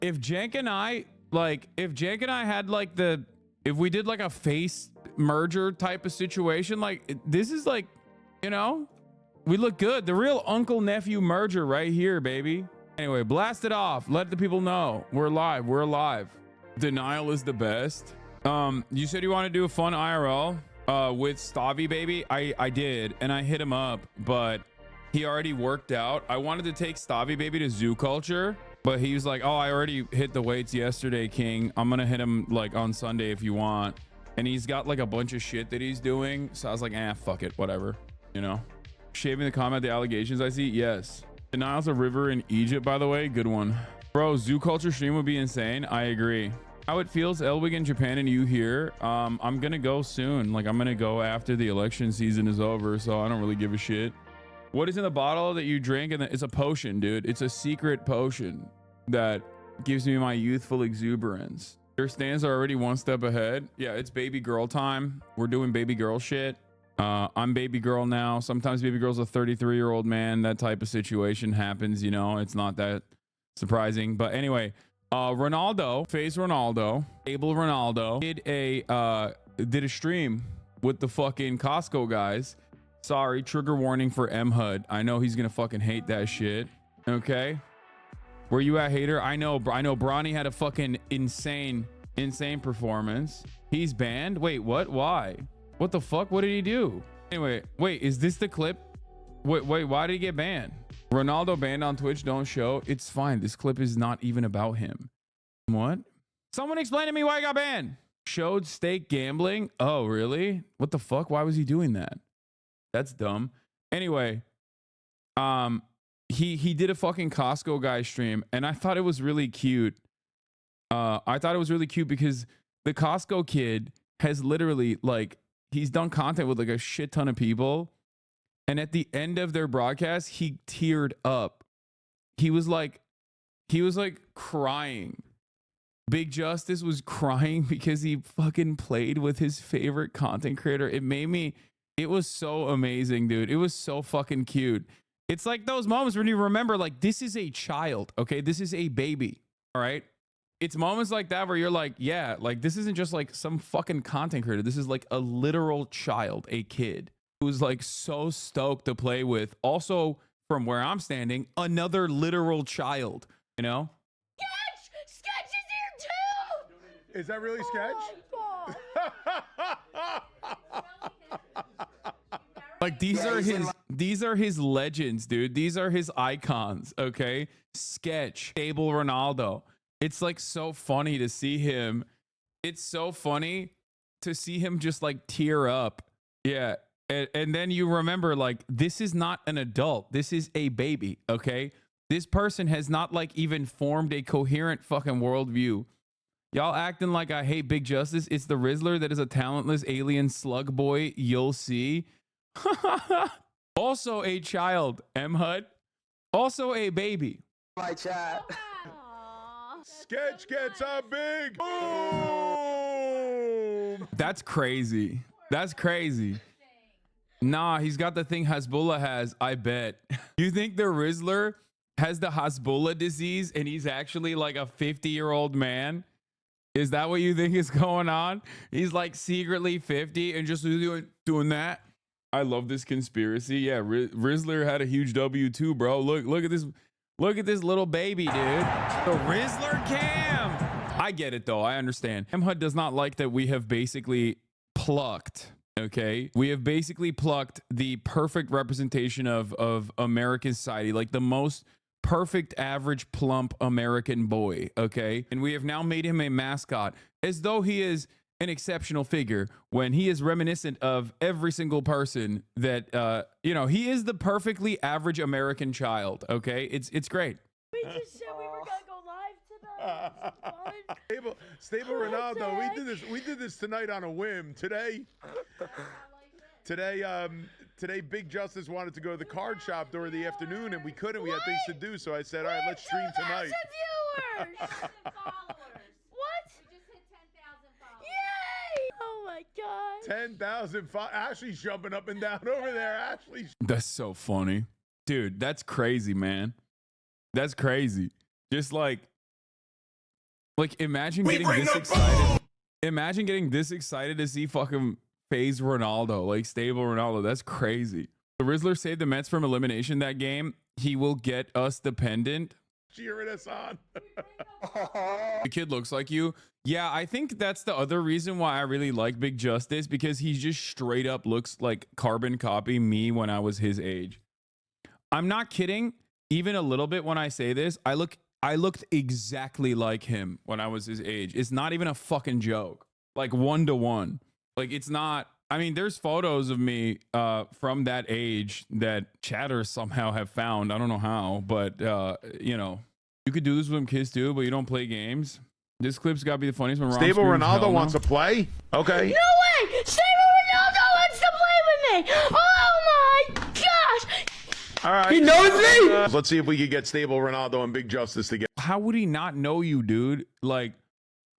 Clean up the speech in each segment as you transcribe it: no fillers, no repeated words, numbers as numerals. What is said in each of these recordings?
if Jank and I had like if we did like a face merger type of situation, like this is like, you know, we look good. The real uncle nephew merger right here, baby. Anyway, blast it off. Let the people know we're live. We're alive. Denial is the best. You said you want to do a fun IRL with Stavi, baby. I did, and I hit him up, but he already worked out. I wanted to take Stavi, baby, to Zoo Culture, but he was like, oh, I already hit the weights yesterday, King. I'm gonna hit him like on Sunday if you want. And he's got like a bunch of shit that he's doing. So I was like, fuck it, whatever, you know. Shaving the comment, the allegations I see, yes. The Nile's a river in Egypt, by the way. Good one. Bro, Zoo Culture stream would be insane. I agree. How it feels, Elwig in Japan and you here. I'm gonna go soon. Like, I'm gonna go after the election season is over, so I don't really give a shit. What is in the bottle that you drink? And it's a potion, dude. It's a secret potion that gives me my youthful exuberance. Your stands are already one step ahead. Yeah, it's baby girl time. We're doing baby girl shit. I'm baby girl now. Sometimes baby girl's a 33-year-old man. That type of situation happens, you know. It's not that surprising. But anyway, Ronaldo, Face Ronaldo, Abel Ronaldo did a stream with the fucking Costco guys. Sorry, trigger warning for M HUD. I know he's gonna fucking hate that shit. Okay, where you at, hater? I know Bronny had a fucking insane performance. He's banned. Wait, what? Why? What the fuck? What did he do? Anyway, wait, is this the clip? Wait, why did he get banned? Ronaldo banned on Twitch, don't show. It's fine. This clip is not even about him. What? Someone explain to me why he got banned. Showed stake gambling. Oh, really? What the fuck? Why was he doing that? That's dumb. Anyway, he did a fucking Costco guy stream, and I thought it was really cute. I thought it was really cute because the Costco kid has literally like, he's done content with like a shit ton of people. And at the end of their broadcast, he teared up. He was like crying. Big Justice was crying because he fucking played with his favorite content creator. It was so amazing, dude. It was so fucking cute. It's like those moments when you remember, like, this is a child, okay? This is a baby, all right? It's moments like that where you're like, yeah, like this isn't just like some fucking content creator. This is like a literal child, a kid who's like so stoked to play with. Also, from where I'm standing, another literal child, you know? Sketch is here too! Is that really Sketch? Like these are his legends, dude. These are his icons, okay? Sketch, Stable Ronaldo. It's like so funny to see him. It's so funny to see him just like tear up. Yeah. And then you remember, like, this is not an adult. This is a baby, okay? This person has not like even formed a coherent fucking worldview. Y'all acting like I hate Big Justice. It's the Rizzler that is a talentless alien slug boy. You'll see. Also a child, M HUD. Also a baby. My chat. Sketch gets a big boom. That's crazy. That's crazy. Nah, he's got the thing Hezbollah has, I bet. You think the Rizzler has the Hezbollah disease and he's actually like a 50-year-old man? Is that what you think is going on? He's like secretly 50 and just doing that. I love this conspiracy. Yeah, Rizzler had a huge W too, bro. Look at this. Look at this little baby, dude. The Rizzler cam. I get it though. I understand. MHUD does not like that we have basically plucked. Okay, we have basically plucked the perfect representation of American society, like the most perfect average plump American boy. Okay, and we have now made him a mascot as though he is an exceptional figure when he is reminiscent of every single person that you know. He is the perfectly average American child. Okay, it's great. We just said we were gonna go live tonight. Stable Ronaldo. We did this tonight on a whim. Today, Big Justice wanted to go to the card shop during the afternoon, and we couldn't. We had things to do, so I said, all right, let's stream tonight. Viewers. What? We just hit 10,000 followers. Yay! Oh my god. 10,000. Ashley's jumping up and down over there. Ashley. That's so funny, dude. That's crazy, man. That's crazy. Just like Like, imagine getting this excited. Imagine getting this excited to see fucking phase Ronaldo, like stable Ronaldo. That's crazy. The Rizzler saved the Mets from elimination that game. He will get us dependent. Cheering us on. The kid looks like you. Yeah, I think that's the other reason why I really like Big Justice, because he just straight up looks like carbon copy me when I was his age. I'm not kidding, even a little bit when I say this. I looked exactly like him when I was his age. It's not even a fucking joke. Like 1-to-1. Like, it's not. I mean, there's photos of me from that age that chatters somehow have found. I don't know how, but you know, you could do this with some kids too, but you don't play games. This clip's got to be the funniest when Ron Stable screams, Ronaldo "Hell wants no." to play. Okay. No way! Stable Ronaldo wants to play with me! Oh my gosh! All right. He knows me. Let's see if we could get Stable Ronaldo and Big Justice together. How would he not know you, dude? Like,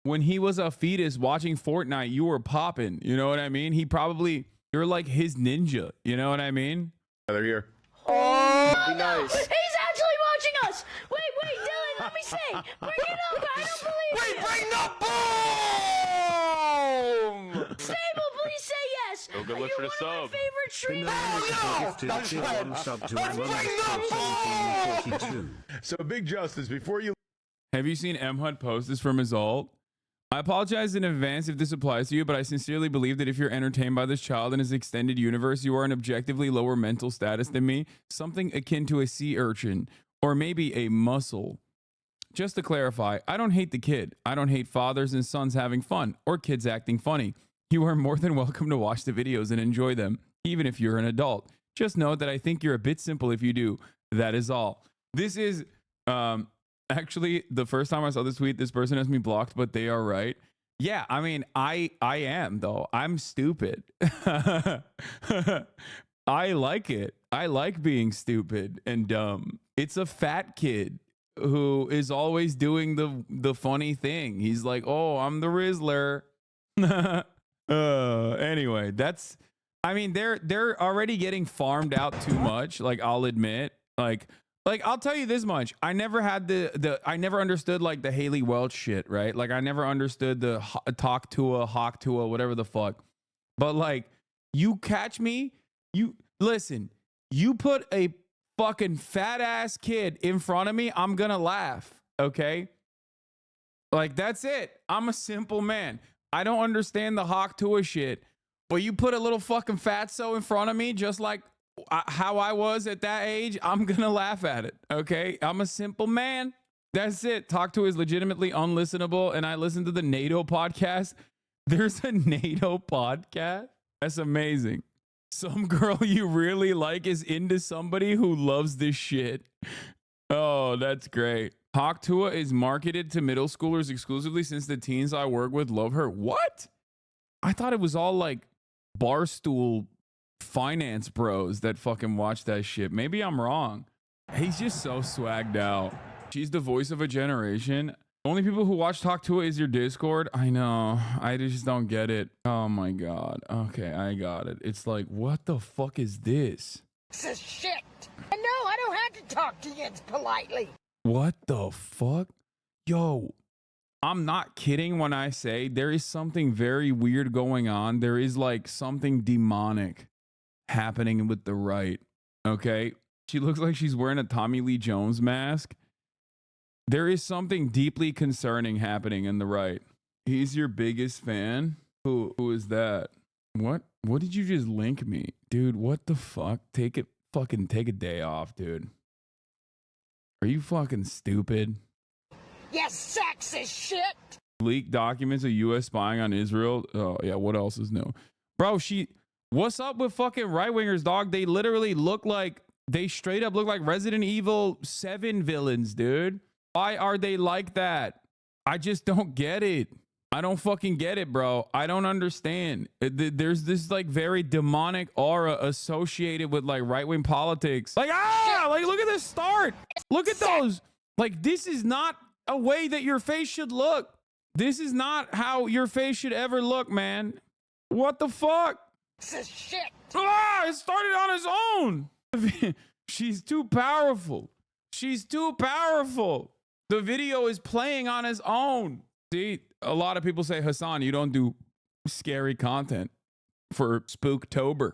when he was a fetus watching Fortnite, you were popping. You know what I mean? You're like his ninja. You know what I mean? They're here. Oh, be No, nice. he's actually watching us! Wait, Dylan, let me see! Bring it up! I don't believe it! Bring the boom! Stable, please say yes! Oh, good Are luck you for the one of sub. my favorite streamers? That's right. So Big Justice, before you Have you seen M Hut post this from his alt? I apologize in advance if this applies to you, but I sincerely believe that if you're entertained by this child in his extended universe, you are an objectively lower mental status than me, something akin to a sea urchin, or maybe a mussel. Just to clarify, I don't hate the kid. I don't hate fathers and sons having fun, or kids acting funny. You are more than welcome to watch the videos and enjoy them, even if you're an adult. Just know that I think you're a bit simple if you do. That is all. This is, actually, the first time I saw this tweet, this person has me blocked, but they are right. Yeah, I mean, I am, though. I'm stupid. I like it. I like being stupid and dumb. It's a fat kid who is always doing the funny thing. He's like, oh, I'm the Rizzler. Anyway, that's, I mean, they're already getting farmed out too much. Like, I'll admit, like I'll tell you this much. I never had I never understood like the Haley Welch shit, right? Like, I never understood the talk to a hawk to a whatever the fuck. But like, you catch me, you listen, you put a fucking fat ass kid in front of me, I'm gonna laugh. Okay. Like, that's it. I'm a simple man. I don't understand the hawk to a shit, but you put a little fucking fatso in front of me, just like how I was at that age, I'm gonna laugh at it. Okay, I'm a simple man. That's it. Talk to is legitimately unlistenable, and I listen to the NATO podcast. There's a NATO podcast. That's amazing. Some girl you really like is into somebody who loves this shit. Oh, that's great. Hawk Tua is marketed to middle schoolers exclusively since the teens I work with love her. What? I thought it was all like Barstool finance bros that fucking watch that shit. Maybe I'm wrong. He's just so swagged out. She's the voice of a generation. Only people who watch Talk to It is your Discord. I know. I just don't get it. Oh my God. Okay, I got it. It's like, what the fuck is this? This is shit. And no, I don't have to talk to you politely. What the fuck? Yo, I'm not kidding when I say there is something very weird going on. There is like something demonic happening with the right. Okay. She looks like she's wearing a Tommy Lee Jones mask. There is something deeply concerning happening in the right. He's your biggest fan? Who is that? What did you just link me? Dude, what the fuck? Take a day off, dude. Are you fucking stupid? You sexist shit. Leaked documents of U.S. spying on Israel. Oh, yeah, what else is new? Bro, what's up with fucking right-wingers, dog? They literally they straight up look like Resident Evil 7 villains, dude. Why are they like that? I just don't get it. I don't fucking get it, bro. I don't understand. There's this like very demonic aura associated with like right-wing politics. Like, like look at this start. Look at those. Like, this is not a way that your face should look. This is not how your face should ever look, man. What the fuck? This is shit. It started on its own. She's too powerful. She's too powerful. The video is playing on his own. See, a lot of people say, Hassan, you don't do scary content for Spooktober.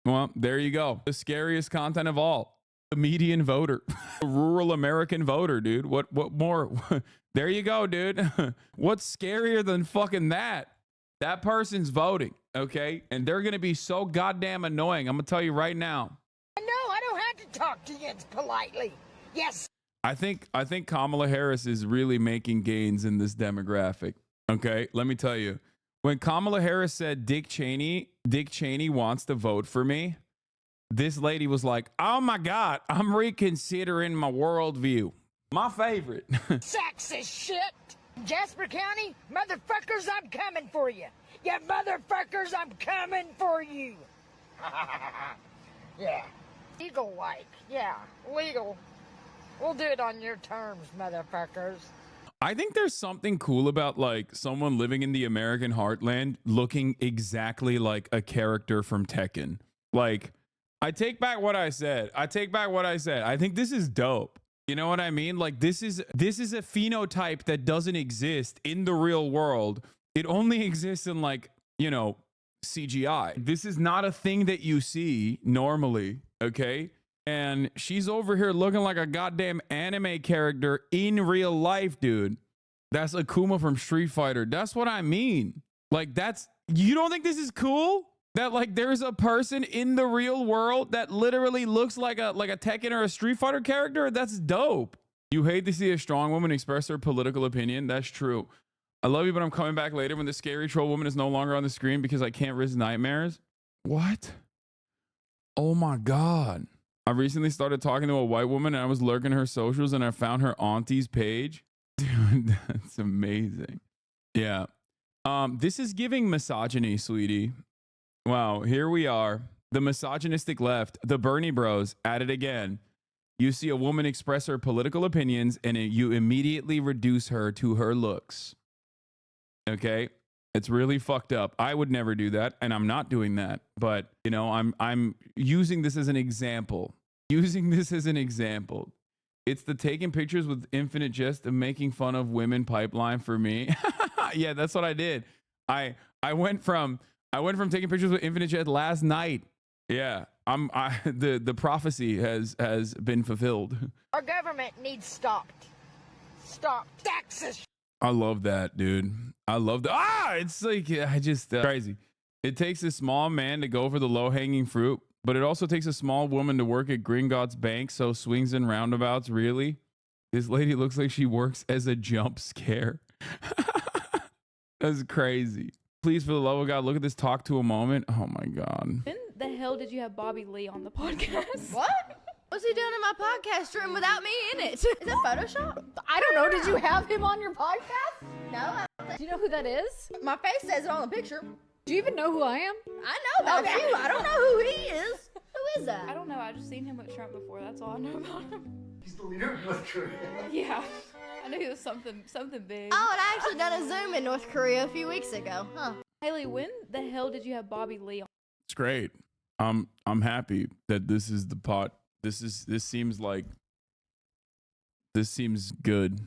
Well, there you go. The scariest content of all. The median voter. The rural American voter, dude. What more? There you go, dude. What's scarier than fucking that? That person's voting, okay? And they're going to be so goddamn annoying. I'm going to tell you right now. No, I don't have to talk to you politely. Yes. I think Kamala Harris is really making gains in this demographic. Okay, let me tell you. When Kamala Harris said Dick Cheney wants to vote for me, this lady was like, oh my God, I'm reconsidering my worldview. My favorite. Sexist shit. Jasper County, motherfuckers, I'm coming for you. Yeah, motherfuckers, I'm coming for you. Yeah. Legal-like. Yeah, legal. We'll do it on your terms, motherfuckers. I think there's something cool about like someone living in the American heartland looking exactly like a character from Tekken. Like, I take back what I said. I think this is dope. You know what I mean? Like this is a phenotype that doesn't exist in the real world. It only exists in like, you know, CGI. This is not a thing that you see normally, okay? And she's over here looking like a goddamn anime character in real life, dude. That's Akuma from Street Fighter. That's what I mean. Like you don't think this is cool? That like there's a person in the real world that literally looks like a Tekken or a Street Fighter character? That's dope. You hate to see a strong woman express her political opinion. That's true. I love you, but I'm coming back later when the scary troll woman is no longer on the screen because I can't risk nightmares. What? Oh my God. I recently started talking to a white woman and I was lurking her socials and I found her auntie's page. Dude, that's amazing. Yeah. This is giving misogyny, sweetie. Wow, here we are. The misogynistic left, the Bernie bros, at it again. You see a woman express her political opinions and you immediately reduce her to her looks. Okay? It's really fucked up. I would never do that, and I'm not doing that. But, you know, I'm using this as an example. It's the taking pictures with infinite jest of making fun of women pipeline for me. Yeah, that's what I did. I went from taking pictures with infinite jest last night. Yeah. The prophecy has been fulfilled. Our government needs stopped. Stop. Sexist. I love that, dude. I love that. It's like, I just crazy. It takes a small man to go for the low hanging fruit, but it also takes a small woman to work at Gringotts Bank. So swings and roundabouts, really? This lady looks like she works as a jump scare. That's crazy. Please, for the love of God, look at this talk to a moment. Oh my God. When the hell did you have Bobby Lee on the podcast? What? What's he doing in my podcast room without me in it? Is that Photoshop? I don't know. Did you have him on your podcast? No, I don't think. Do you know who that is? My face says it on the picture. Do you even know who I am? I know about you. I don't know who he is. Who is that? I don't know. I just seen him with Trump before. That's all I know about him. He's the leader of North Korea. Yeah. I knew he was something big. Oh, and I actually done a Zoom in North Korea a few weeks ago. Huh. Haley, when the hell did you have Bobby Lee on? It's great. I'm happy that this is the pot. This seems good.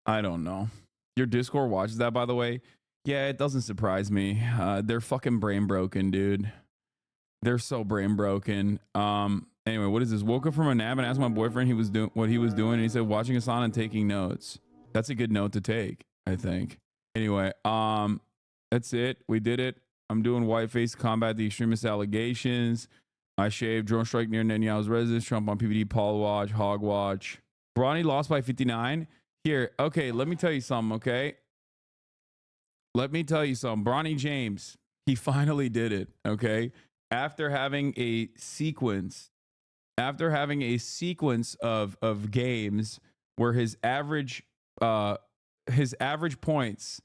I don't know. Your Discord watches that, by the way. Yeah, it doesn't surprise me. They're fucking brain broken, dude. They're so brain broken. Anyway, what is this? Woke up from a nap and asked my boyfriend what he was doing, and he said watching Hassan and taking notes. That's a good note to take, I think. Anyway, that's it. We did it. I'm doing whiteface combat the extremist allegations. I shaved drone strike near Netanyahu's residence. Trump on PVD, Paul watch, hog watch. Bronny lost by 59. Here, okay, let me tell you something, okay? Let me tell you something. Bronny James, he finally did it, okay? After having a sequence of games where his average points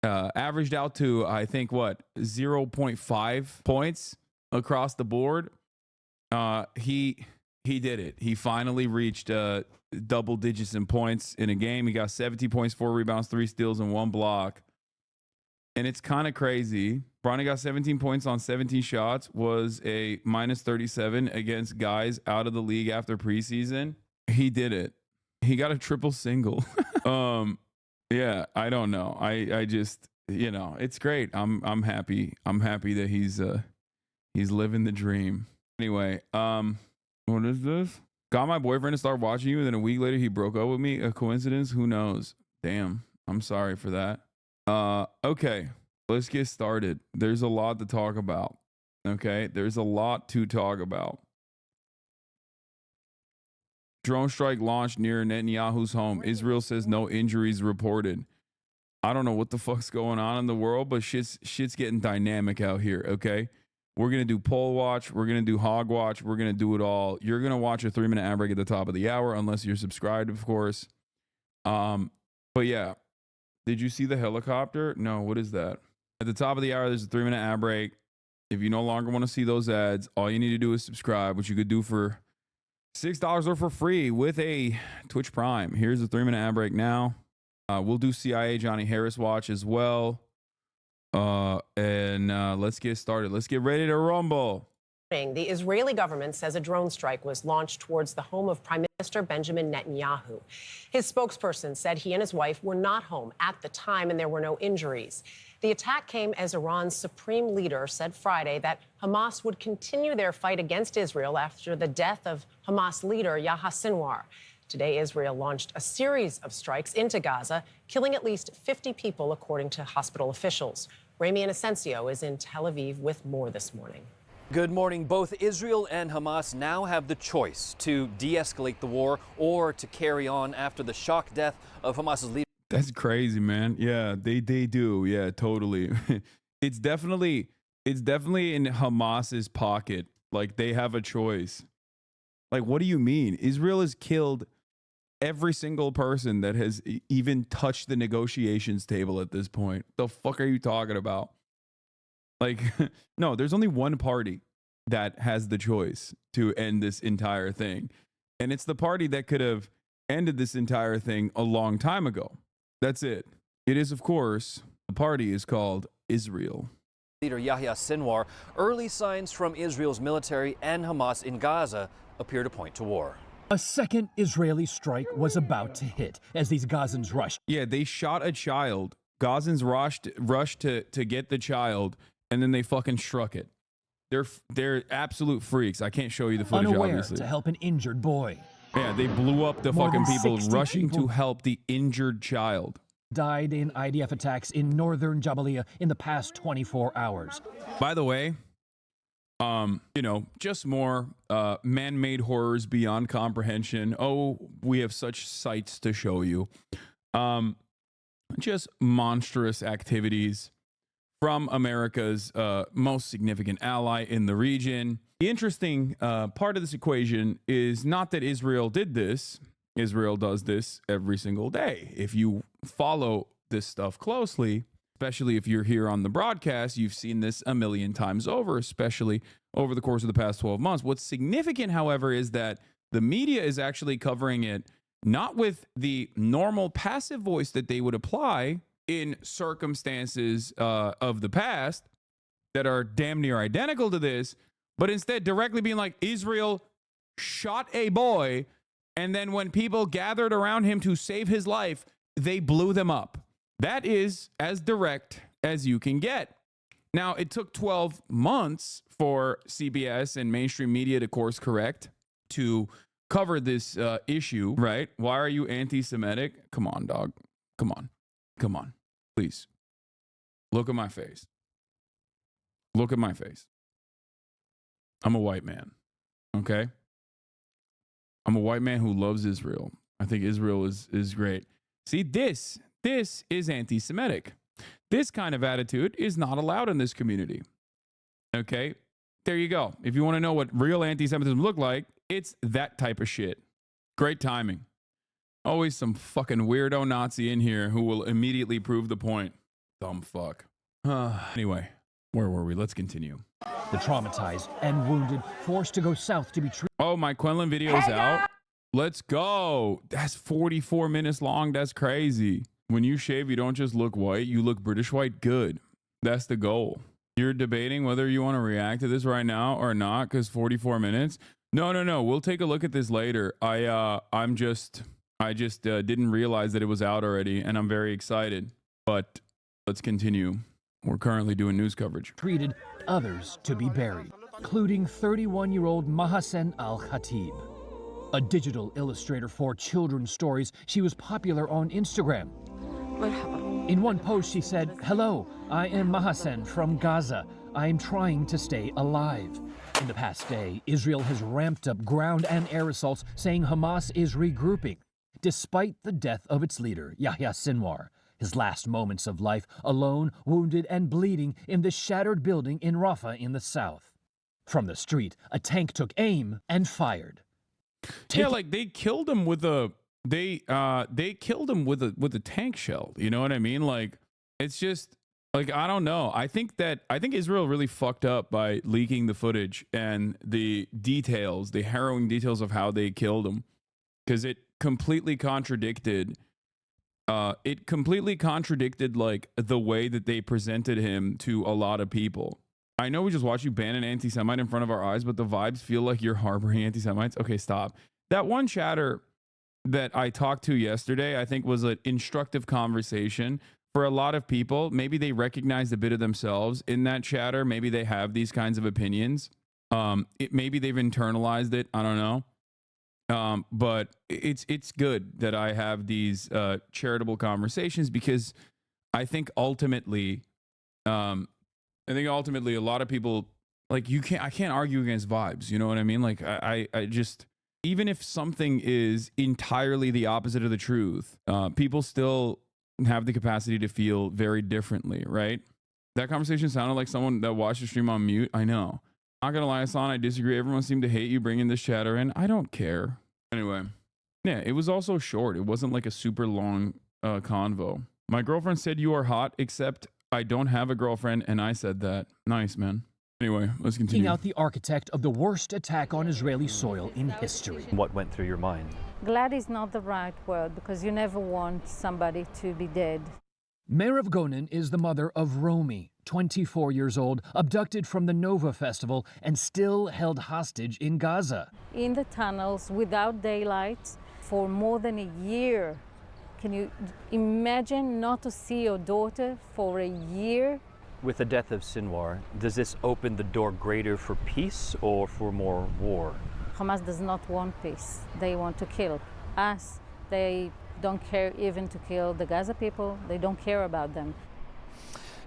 averaged out to, I think, 0.5 points across the board. He did it. He finally reached double digits in points in a game. He got 17 points, 4 rebounds, 3 steals, and 1 block. And it's kind of crazy. Bronny got 17 points on 17 shots, was a minus 37 against guys out of the league after preseason. He did it. He got a triple single. Yeah, I don't know. I just, it's great. I'm happy. I'm happy that he's living the dream. Anyway, what is this? Got my boyfriend to start watching you, and then a week later he broke up with me. A coincidence? Who knows? Damn. I'm sorry for that. Okay. Let's get started. There's a lot to talk about. Okay? There's a lot to talk about. Drone strike launched near Netanyahu's home. Israel says no injuries reported. I don't know what the fuck's going on in the world, but shit's getting dynamic out here, okay? We're going to do poll watch. We're going to do hog watch. We're going to do it all. You're going to watch a 3-minute ad break at the top of the hour, unless you're subscribed, of course. But yeah. Did you see the helicopter? No, what is that? At the top of the hour, there's a 3-minute ad break. If you no longer want to see those ads, all you need to do is subscribe, which you could do for $6 or for free with a Twitch Prime. Here's a 3-minute ad break now. We'll do CIA Johnny Harris watch as well. And let's get started. Let's get ready to rumble. The Israeli government says a drone strike was launched towards the home of Prime Minister Benjamin Netanyahu. His spokesperson said he and his wife were not home at the time and there were no injuries. The attack came as Iran's supreme leader said Friday that Hamas would continue their fight against Israel after the death of Hamas leader Yahya Sinwar. Today, Israel launched a series of strikes into Gaza, killing at least 50 people, according to hospital officials. Rami Inocencio is in Tel Aviv with more this morning. Good morning. Both Israel and Hamas now have the choice to de-escalate the war or to carry on after the shock death of Hamas's leader. That's crazy, man. Yeah, they do. Yeah, totally. It's definitely in Hamas's pocket. Like, they have a choice. Like, what do you mean? Israel has killed every single person that has even touched the negotiations table at this point. The fuck are you talking about? Like, no, there's only one party that has the choice to end this entire thing. And it's the party that could have ended this entire thing a long time ago. That's it. It is, of course, the party is called Israel. Leader Yahya Sinwar. Early signs from Israel's military and Hamas in Gaza appear to point to war. A second Israeli strike was about to hit as these Gazans rushed. Yeah, they shot a child. Gazans rushed to get the child, and then they fucking struck it. They're absolute freaks. I can't show you the footage, Unaware obviously. to help an injured boy. Yeah, they blew up the More fucking than people 60 rushing people to help the injured child. Died in IDF attacks in northern Jabalia in the past 24 hours. By the way, just more man-made horrors beyond comprehension. Oh, we have such sights to show you. Just monstrous activities from America's most significant ally in the region. The interesting part of this equation is not that Israel did this. Israel does this every single day. If you follow this stuff closely, especially if you're here on the broadcast, you've seen this a million times over, especially over the course of the past 12 months. What's significant, however, is that the media is actually covering it not with the normal passive voice that they would apply in circumstances of the past that are damn near identical to this, but instead directly being like, Israel shot a boy, and then when people gathered around him to save his life, they blew them up. That is as direct as you can get. Now, it took 12 months for CBS and mainstream media to course correct to cover this issue, right? Why are you anti-Semitic? Come on, dog. Come on. Please. Look at my face. Look at my face. I'm a white man, okay? I'm a white man who loves Israel. I think Israel is great. See, this is anti-Semitic. This kind of attitude is not allowed in this community. Okay? There you go. If you want to know what real anti-Semitism look like, it's that type of shit. Great timing. Always some fucking weirdo Nazi in here who will immediately prove the point. Dumb fuck. Anyway, where were we? Let's continue. The traumatized and wounded forced to go south to be treated. Oh, my Quenlin video is out. Let's go. That's 44 minutes long. That's crazy. When you shave, you don't just look white. You look British white. Good. That's the goal. You're debating whether you want to react to this right now or not because 44 minutes. No. We'll take a look at this later. I just didn't realize that it was out already, and I'm very excited. But let's continue. We're currently doing news coverage. Treated others to be buried, including 31-year-old Mahasen Al-Khatib. A digital illustrator for children's stories, she was popular on Instagram. In one post, she said, "Hello, I am Mahasen from Gaza. I'm trying to stay alive." In the past day, Israel has ramped up ground and air assaults, saying Hamas is regrouping, despite the death of its leader, Yahya Sinwar. His last moments of life, alone, wounded, and bleeding in the shattered building in Rafah in the south. From the street, a tank took aim and fired. Yeah, like they killed him with a they killed him with a tank shell. You know what I mean? Like it's just like I don't know. I think Israel really fucked up by leaking the footage and the details, the harrowing details of how they killed him, because it completely contradicted. It completely contradicted like the way that they presented him to a lot of people. I know we just watched you ban an anti-Semite in front of our eyes, but the vibes feel like you're harboring anti-Semites. Okay, stop. That one chatter that I talked to yesterday, I think was an instructive conversation for a lot of people. Maybe they recognized a bit of themselves in that chatter. Maybe they have these kinds of opinions. Maybe they've internalized it. I don't know. But it's good that I have these charitable conversations, because I think ultimately, a lot of people, like, I can't argue against vibes. You know what I mean? Like I just, even if something is entirely the opposite of the truth, people still have the capacity to feel very differently, right? That conversation sounded like someone that watched the stream on mute. I know. Not gonna lie, Hassan, I disagree. Everyone seemed to hate you bringing this chatter in. I don't care. Anyway, yeah, it was also short. It wasn't like a super long convo. My girlfriend said you are hot, except I don't have a girlfriend, and I said that. Nice, man. Anyway, let's continue. Taking out the architect of the worst attack on Israeli soil in history. What went through your mind? Glad is not the right word, because you never want somebody to be dead. Meirav Gonen is the mother of Romy, 24 years old, abducted from the Nova Festival and still held hostage in Gaza. In the tunnels, without daylight, for more than a year. Can you imagine not to see your daughter for a year? With the death of Sinwar, does this open the door greater for peace or for more war? Hamas does not want peace. They want to kill us. They don't care even to kill the Gaza people. They don't care about them.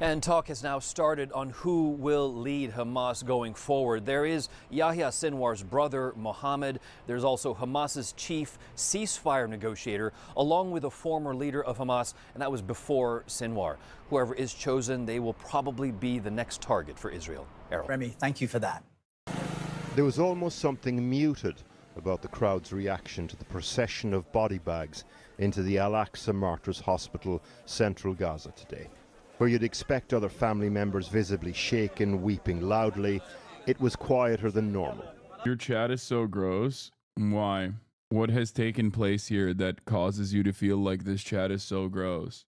And talk has now started on who will lead Hamas going forward. There is Yahya Sinwar's brother, Mohammed. There's also Hamas's chief ceasefire negotiator, along with a former leader of Hamas, and that was before Sinwar. Whoever is chosen, they will probably be the next target for Israel. Errol. Remy, thank you for that. There was almost something muted about the crowd's reaction to the procession of body bags into the Al-Aqsa Martyrs Hospital, central Gaza today. Where you'd expect other family members visibly shaken, weeping loudly, it was quieter than normal. Your chat is so gross. Why? What has taken place here that causes you to feel like this chat is so gross?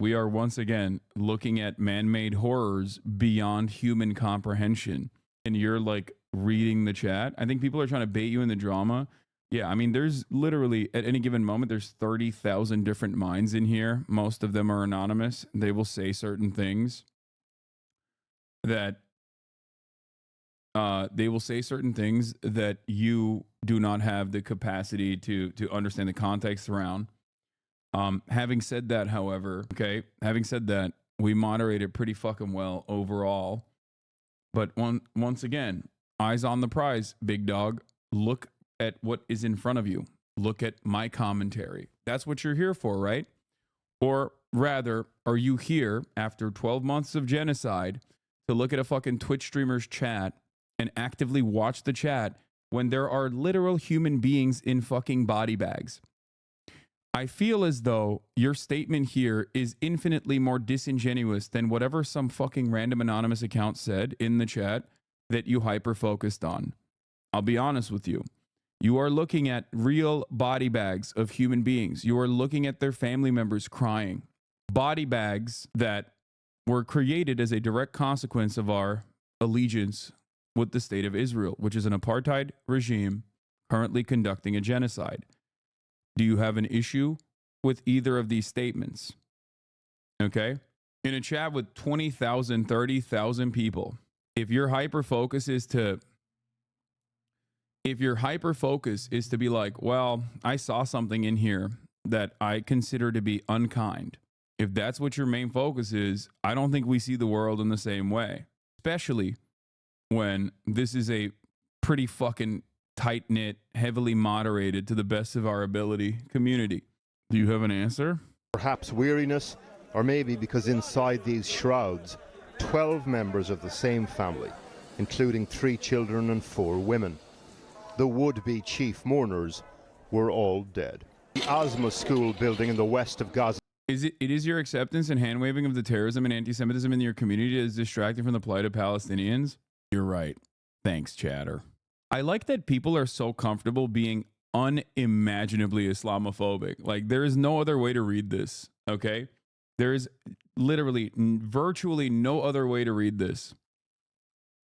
We are once again looking at man-made horrors beyond human comprehension. And you're like reading the chat. I think people are trying to bait you in the drama. Yeah, I mean, there's literally, at any given moment, there's 30,000 different minds in here. Most of them are anonymous. They will say certain things that you do not have the capacity to understand the context around. Having said that, however, we moderate it pretty fucking well overall. But once again, eyes on the prize, big dog. Look at what is in front of you. Look at my commentary. That's what you're here for, right? Or rather, are you here after 12 months of genocide to look at a fucking Twitch streamer's chat and actively watch the chat when there are literal human beings in fucking body bags? I feel as though your statement here is infinitely more disingenuous than whatever some fucking random anonymous account said in the chat that you hyper-focused on. I'll be honest with you. You are looking at real body bags of human beings. You are looking at their family members crying. Body bags that were created as a direct consequence of our allegiance with the state of Israel, which is an apartheid regime currently conducting a genocide. Do you have an issue with either of these statements? Okay. In a chat with 20,000, 30,000 people, if your hyper focus is to be like, well, I saw something in here that I consider to be unkind. If that's what your main focus is, I don't think we see the world in the same way, especially when this is a pretty fucking tight-knit, heavily moderated to the best of our ability community. Do you have an answer? Perhaps weariness, or maybe because inside these shrouds, 12 members of the same family, including 3 children and 4 women. The would-be chief mourners were all dead. The Asma school building in the west of Gaza. It is your acceptance and hand-waving of the terrorism and anti-Semitism in your community that is distracting from the plight of Palestinians? You're right. Thanks, chatter. I like that people are so comfortable being unimaginably Islamophobic. Like, there is no other way to read this, okay? There is literally virtually no other way to read this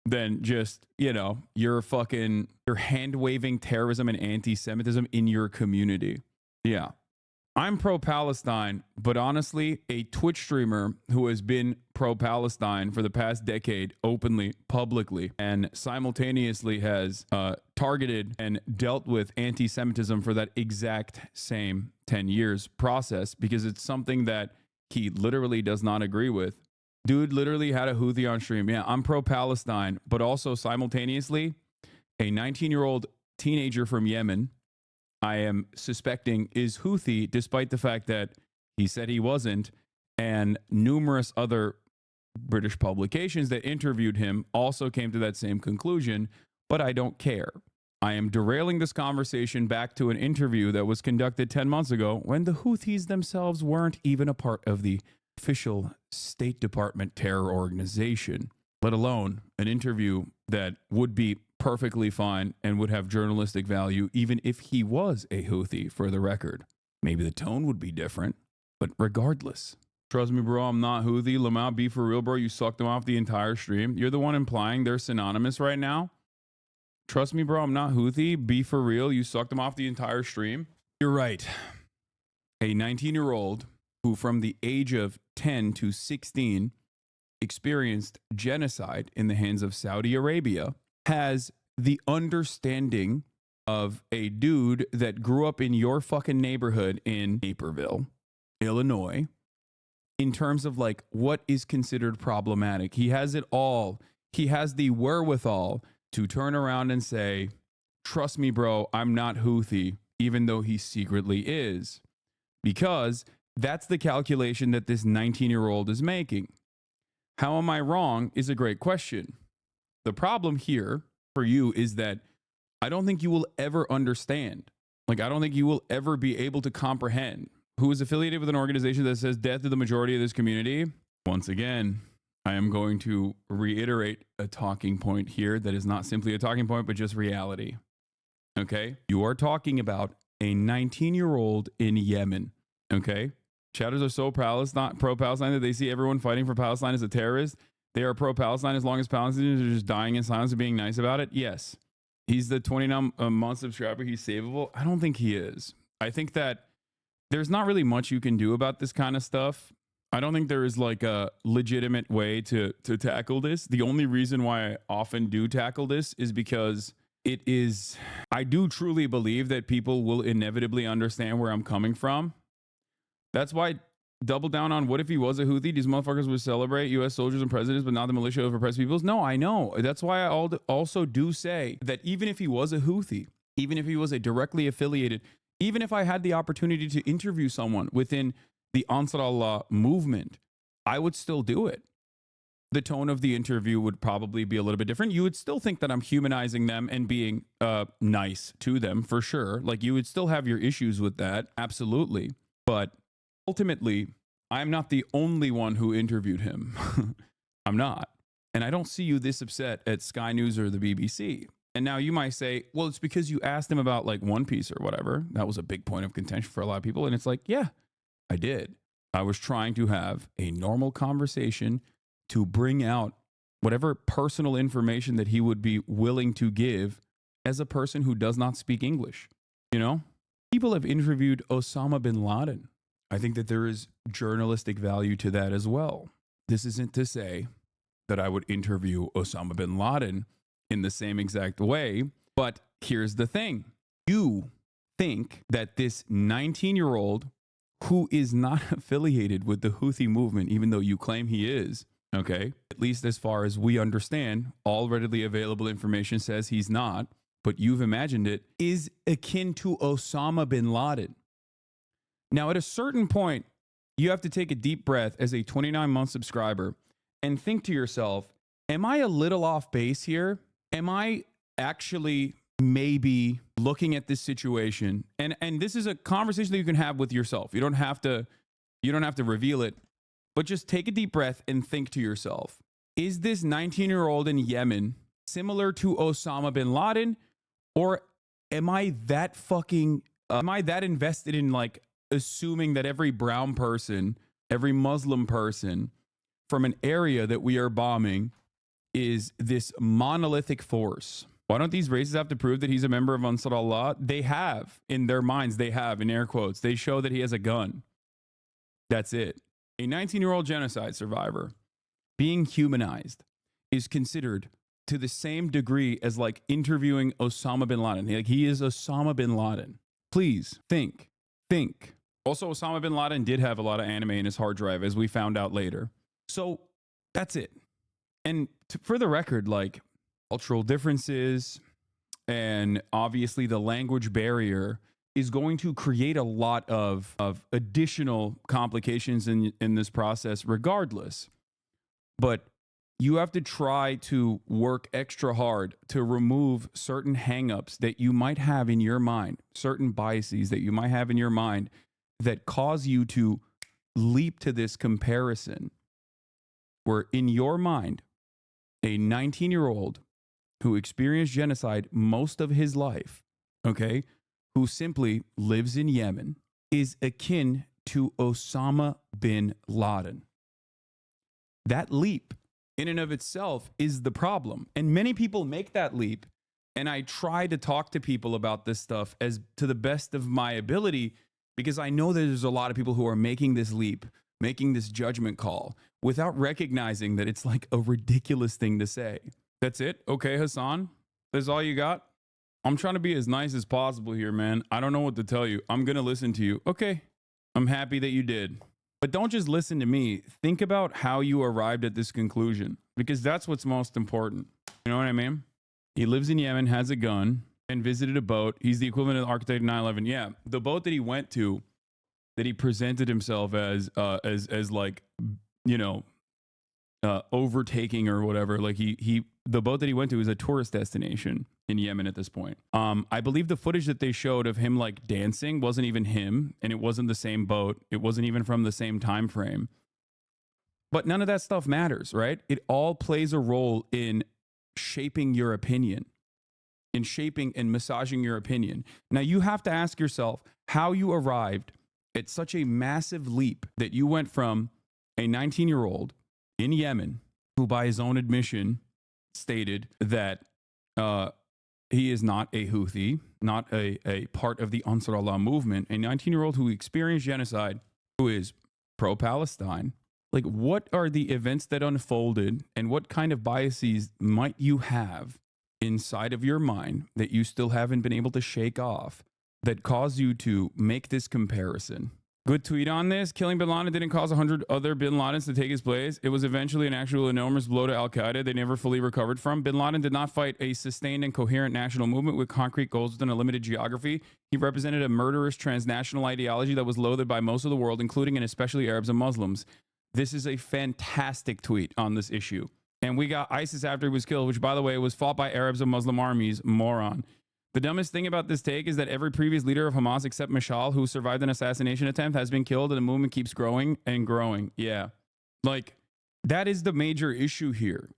than just, your hand-waving terrorism and anti-Semitism in your community. Yeah. I'm pro-Palestine, but honestly, a Twitch streamer who has been pro-Palestine for the past decade openly, publicly, and simultaneously has targeted and dealt with anti-Semitism for that exact same 10 years process, because it's something that he literally does not agree with. Dude literally had a Houthi on stream. Yeah, I'm pro-Palestine, but also simultaneously a 19-year-old teenager from Yemen I am suspecting is Houthi, despite the fact that he said he wasn't, and numerous other British publications that interviewed him also came to that same conclusion, but I don't care. I am derailing this conversation back to an interview that was conducted 10 months ago when the Houthis themselves weren't even a part of the official State Department terror organization, let alone an interview that would be perfectly fine and would have journalistic value even if he was a Houthi, for the record. Maybe the tone would be different, but regardless. Trust me, bro, I'm not Houthi. Lamau, be for real, bro. You sucked them off the entire stream. You're the one implying they're synonymous right now. Trust me, bro, I'm not Houthi. Be for real. You sucked them off the entire stream. You're right. A 19-year-old who from the age of 10 to 16 experienced genocide in the hands of Saudi Arabia has the understanding of a dude that grew up in your fucking neighborhood in Naperville, Illinois, in terms of like what is considered problematic. He has it all. He has the wherewithal to turn around and say, trust me, bro, I'm not Houthi, even though he secretly is. Because that's the calculation that this 19-year-old is making. How am I wrong is a great question. The problem here for you is that I don't think you will ever understand. Like, I don't think you will ever be able to comprehend who is affiliated with an organization that says death to the majority of this community. Once again, I am going to reiterate a talking point here that is not simply a talking point, but just reality. Okay? You are talking about a 19-year-old in Yemen. Okay? Chatters are so pro-Palestine that they see everyone fighting for Palestine as a terrorist. They are pro-Palestine as long as Palestinians are just dying in silence and being nice about it. Yes. He's the 29-month subscriber. He's savable. I don't think he is. I think that there's not really much you can do about this kind of stuff. I don't think there is like a legitimate way to tackle this. The only reason why I often do tackle this is because I do truly believe that people will inevitably understand where I'm coming from. That's why double down on what if he was a Houthi? These motherfuckers would celebrate U.S. soldiers and presidents, but not the militia of oppressed peoples. No, I know. That's why I also do say that even if he was a Houthi, even if he was a directly affiliated, even if I had the opportunity to interview someone within the Ansar Allah movement, I would still do it. The tone of the interview would probably be a little bit different. You would still think that I'm humanizing them and being nice to them, for sure. Like, you would still have your issues with that. Absolutely. But ultimately, I'm not the only one who interviewed him. I'm not. And I don't see you this upset at Sky News or the BBC. And now you might say, well, it's because you asked him about like One Piece or whatever. That was a big point of contention for a lot of people. And it's like, yeah, I did. I was trying to have a normal conversation to bring out whatever personal information that he would be willing to give as a person who does not speak English. You know, people have interviewed Osama bin Laden. I think that there is journalistic value to that as well. This isn't to say that I would interview Osama bin Laden in the same exact way, but here's the thing. You think that this 19-year-old who is not affiliated with the Houthi movement, even though you claim he is, okay, at least as far as we understand, all readily available information says he's not, but you've imagined it, is akin to Osama bin Laden. Now, at a certain point, you have to take a deep breath as a 29-month subscriber and think to yourself, am I a little off base here? Am I actually maybe looking at this situation? And this is a conversation that you can have with yourself. You don't have to reveal it, but just take a deep breath and think to yourself, is this 19-year-old in Yemen similar to Osama bin Laden? Or am I that invested in like assuming that every brown person, every Muslim person from an area that we are bombing is this monolithic force? Why don't these races have to prove that he's a member of Ansar Allah? They have in their minds, they have in air quotes, they show that he has a gun. That's it. A 19-year-old genocide survivor being humanized is considered to the same degree as like interviewing Osama bin Laden. Like, he is Osama bin Laden. Please think. Also, Osama bin Laden did have a lot of anime in his hard drive, as we found out later. So that's it. And for the record, like, cultural differences and obviously the language barrier is going to create a lot of additional complications in this process regardless. But you have to try to work extra hard to remove certain hangups that you might have in your mind, certain biases that you might have in your mind that cause you to leap to this comparison where in your mind, a 19-year-old who experienced genocide most of his life, okay, who simply lives in Yemen, is akin to Osama bin Laden. That leap in and of itself is the problem. And many people make that leap. And I try to talk to people about this stuff as to the best of my ability, because I know that there's a lot of people who are making this leap, making this judgment call without recognizing that it's like a ridiculous thing to say. That's it? Okay, Hassan, that's all you got? I'm trying to be as nice as possible here, man. I don't know what to tell you. I'm going to listen to you. Okay, I'm happy that you did. But don't just listen to me. Think about how you arrived at this conclusion, because that's what's most important. You know what I mean? He lives in Yemen, has a gun, and visited a boat. He's the equivalent of the architect of 9/11. Yeah, the boat that he went to, that he presented himself as like, you know, overtaking or whatever. Like the boat that he went to is a tourist destination in Yemen at this point. I believe the footage that they showed of him like dancing wasn't even him, and it wasn't the same boat. It wasn't even from the same time frame. But none of that stuff matters, right? It all plays a role in shaping your opinion, in shaping and massaging your opinion. Now you have to ask yourself how you arrived at such a massive leap that you went from a 19-year-old in Yemen who, by his own admission, stated that he is not a Houthi, not a part of the Ansar Allah movement, a 19-year-old who experienced genocide, who is pro-Palestine. Like, what are the events that unfolded, and what kind of biases might you have inside of your mind that you still haven't been able to shake off that cause you to make this comparison? Good tweet on this. Killing bin Laden didn't cause 100 other bin Ladens to take his place. It was eventually an actual enormous blow to Al-Qaeda they never fully recovered from. Bin Laden did not fight a sustained and coherent national movement with concrete goals within a limited geography. He represented a murderous transnational ideology that was loathed by most of the world, including and especially Arabs and Muslims. This is a fantastic tweet on this issue. And we got ISIS after he was killed, which, by the way, was fought by Arabs and Muslim armies. Moron. The dumbest thing about this take is that every previous leader of Hamas except Mashal, who survived an assassination attempt, has been killed, and the movement keeps growing and growing. Yeah. Like, that is the major issue here.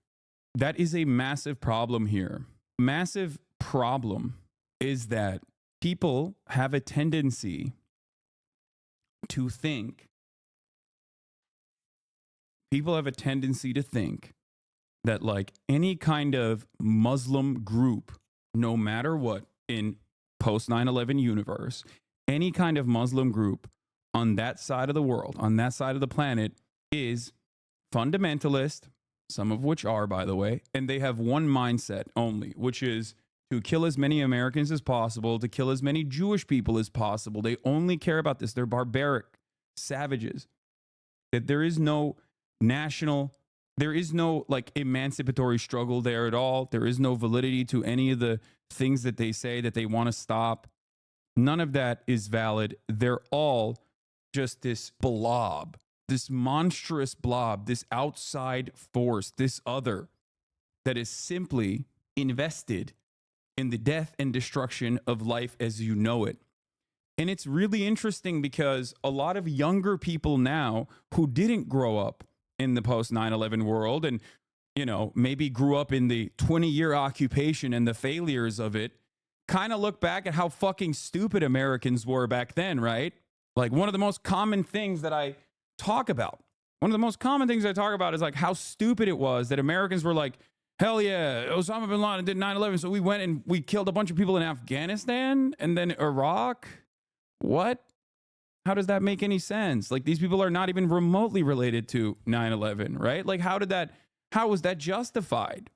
That is a massive problem here. Massive problem is that people have a tendency to think that like any kind of Muslim group, no matter what, in post 9/11 universe, any kind of Muslim group on that side of the world, on that side of the planet, is fundamentalist, some of which are, by the way, and they have one mindset only, which is to kill as many Americans as possible, to kill as many Jewish people as possible. They only care about this. They're barbaric savages. That there is no national, there is no like emancipatory struggle there at all. There is no validity to any of the things that they say that they want to stop. None of that is valid. They're all just this blob, this monstrous blob, this outside force, this other that is simply invested in the death and destruction of life as you know it. And it's really interesting because a lot of younger people now who didn't grow up in the post 9/11 world and, you know, maybe grew up in the 20-year occupation and the failures of it, kind of look back at how fucking stupid Americans were back then, right? Like one of the most common things that I talk about, is like how stupid it was that Americans were like, hell yeah, Osama bin Laden did 9/11, so we went and we killed a bunch of people in Afghanistan and then Iraq. What? How does that make any sense? Like these people are not even remotely related to 9/11, right? Like how was that justified?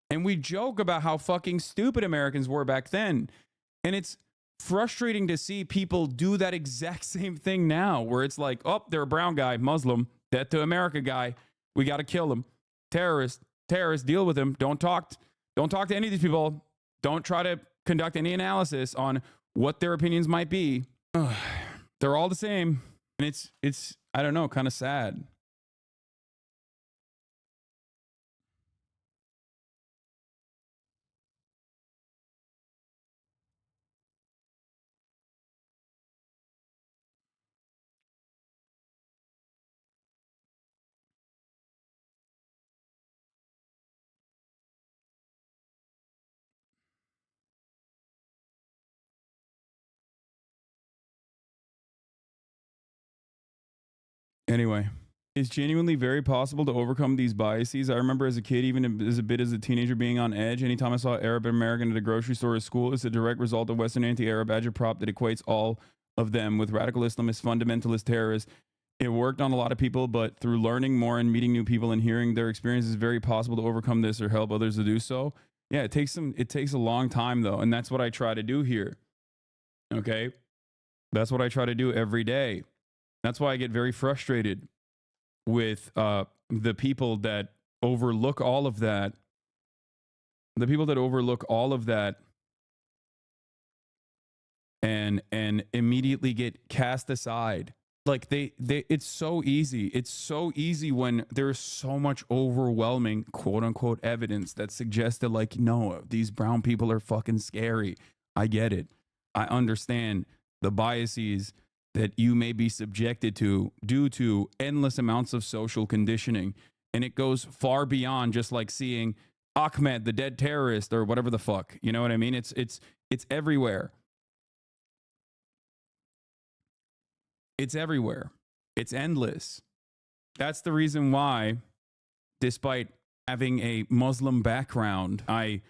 And we joke about how fucking stupid Americans were back then. And it's frustrating to see people do that exact same thing now, where it's like, oh, they're a brown guy, Muslim, death to America guy. We got to kill him. Terrorist, deal with him. Don't talk to any of these people. Don't try to conduct any analysis on what their opinions might be. They're all the same. And it's I don't know, kind of sad. Anyway, it's genuinely very possible to overcome these biases. I remember as a kid, even as a bit as a teenager, being on edge. Anytime I saw Arab American at a grocery store or school, it's a direct result of Western anti-Arab agitprop that equates all of them with radical Islamist, fundamentalist terrorists. It worked on a lot of people, but through learning more and meeting new people and hearing their experiences, it's very possible to overcome this or help others to do so. Yeah, it takes a long time though, and that's what I try to do here. Okay? That's what I try to do every day. That's why I get very frustrated with the people that overlook all of that. The people that overlook all of that and immediately get cast aside. Like it's so easy. It's so easy when there's so much overwhelming quote unquote evidence that suggests that like, no, these brown people are fucking scary. I get it. I understand the biases that you may be subjected to due to endless amounts of social conditioning. And it goes far beyond just like seeing Ahmed, the dead terrorist, or whatever the fuck. You know what I mean? It's everywhere. It's everywhere. It's endless. That's the reason why, despite having a Muslim background, I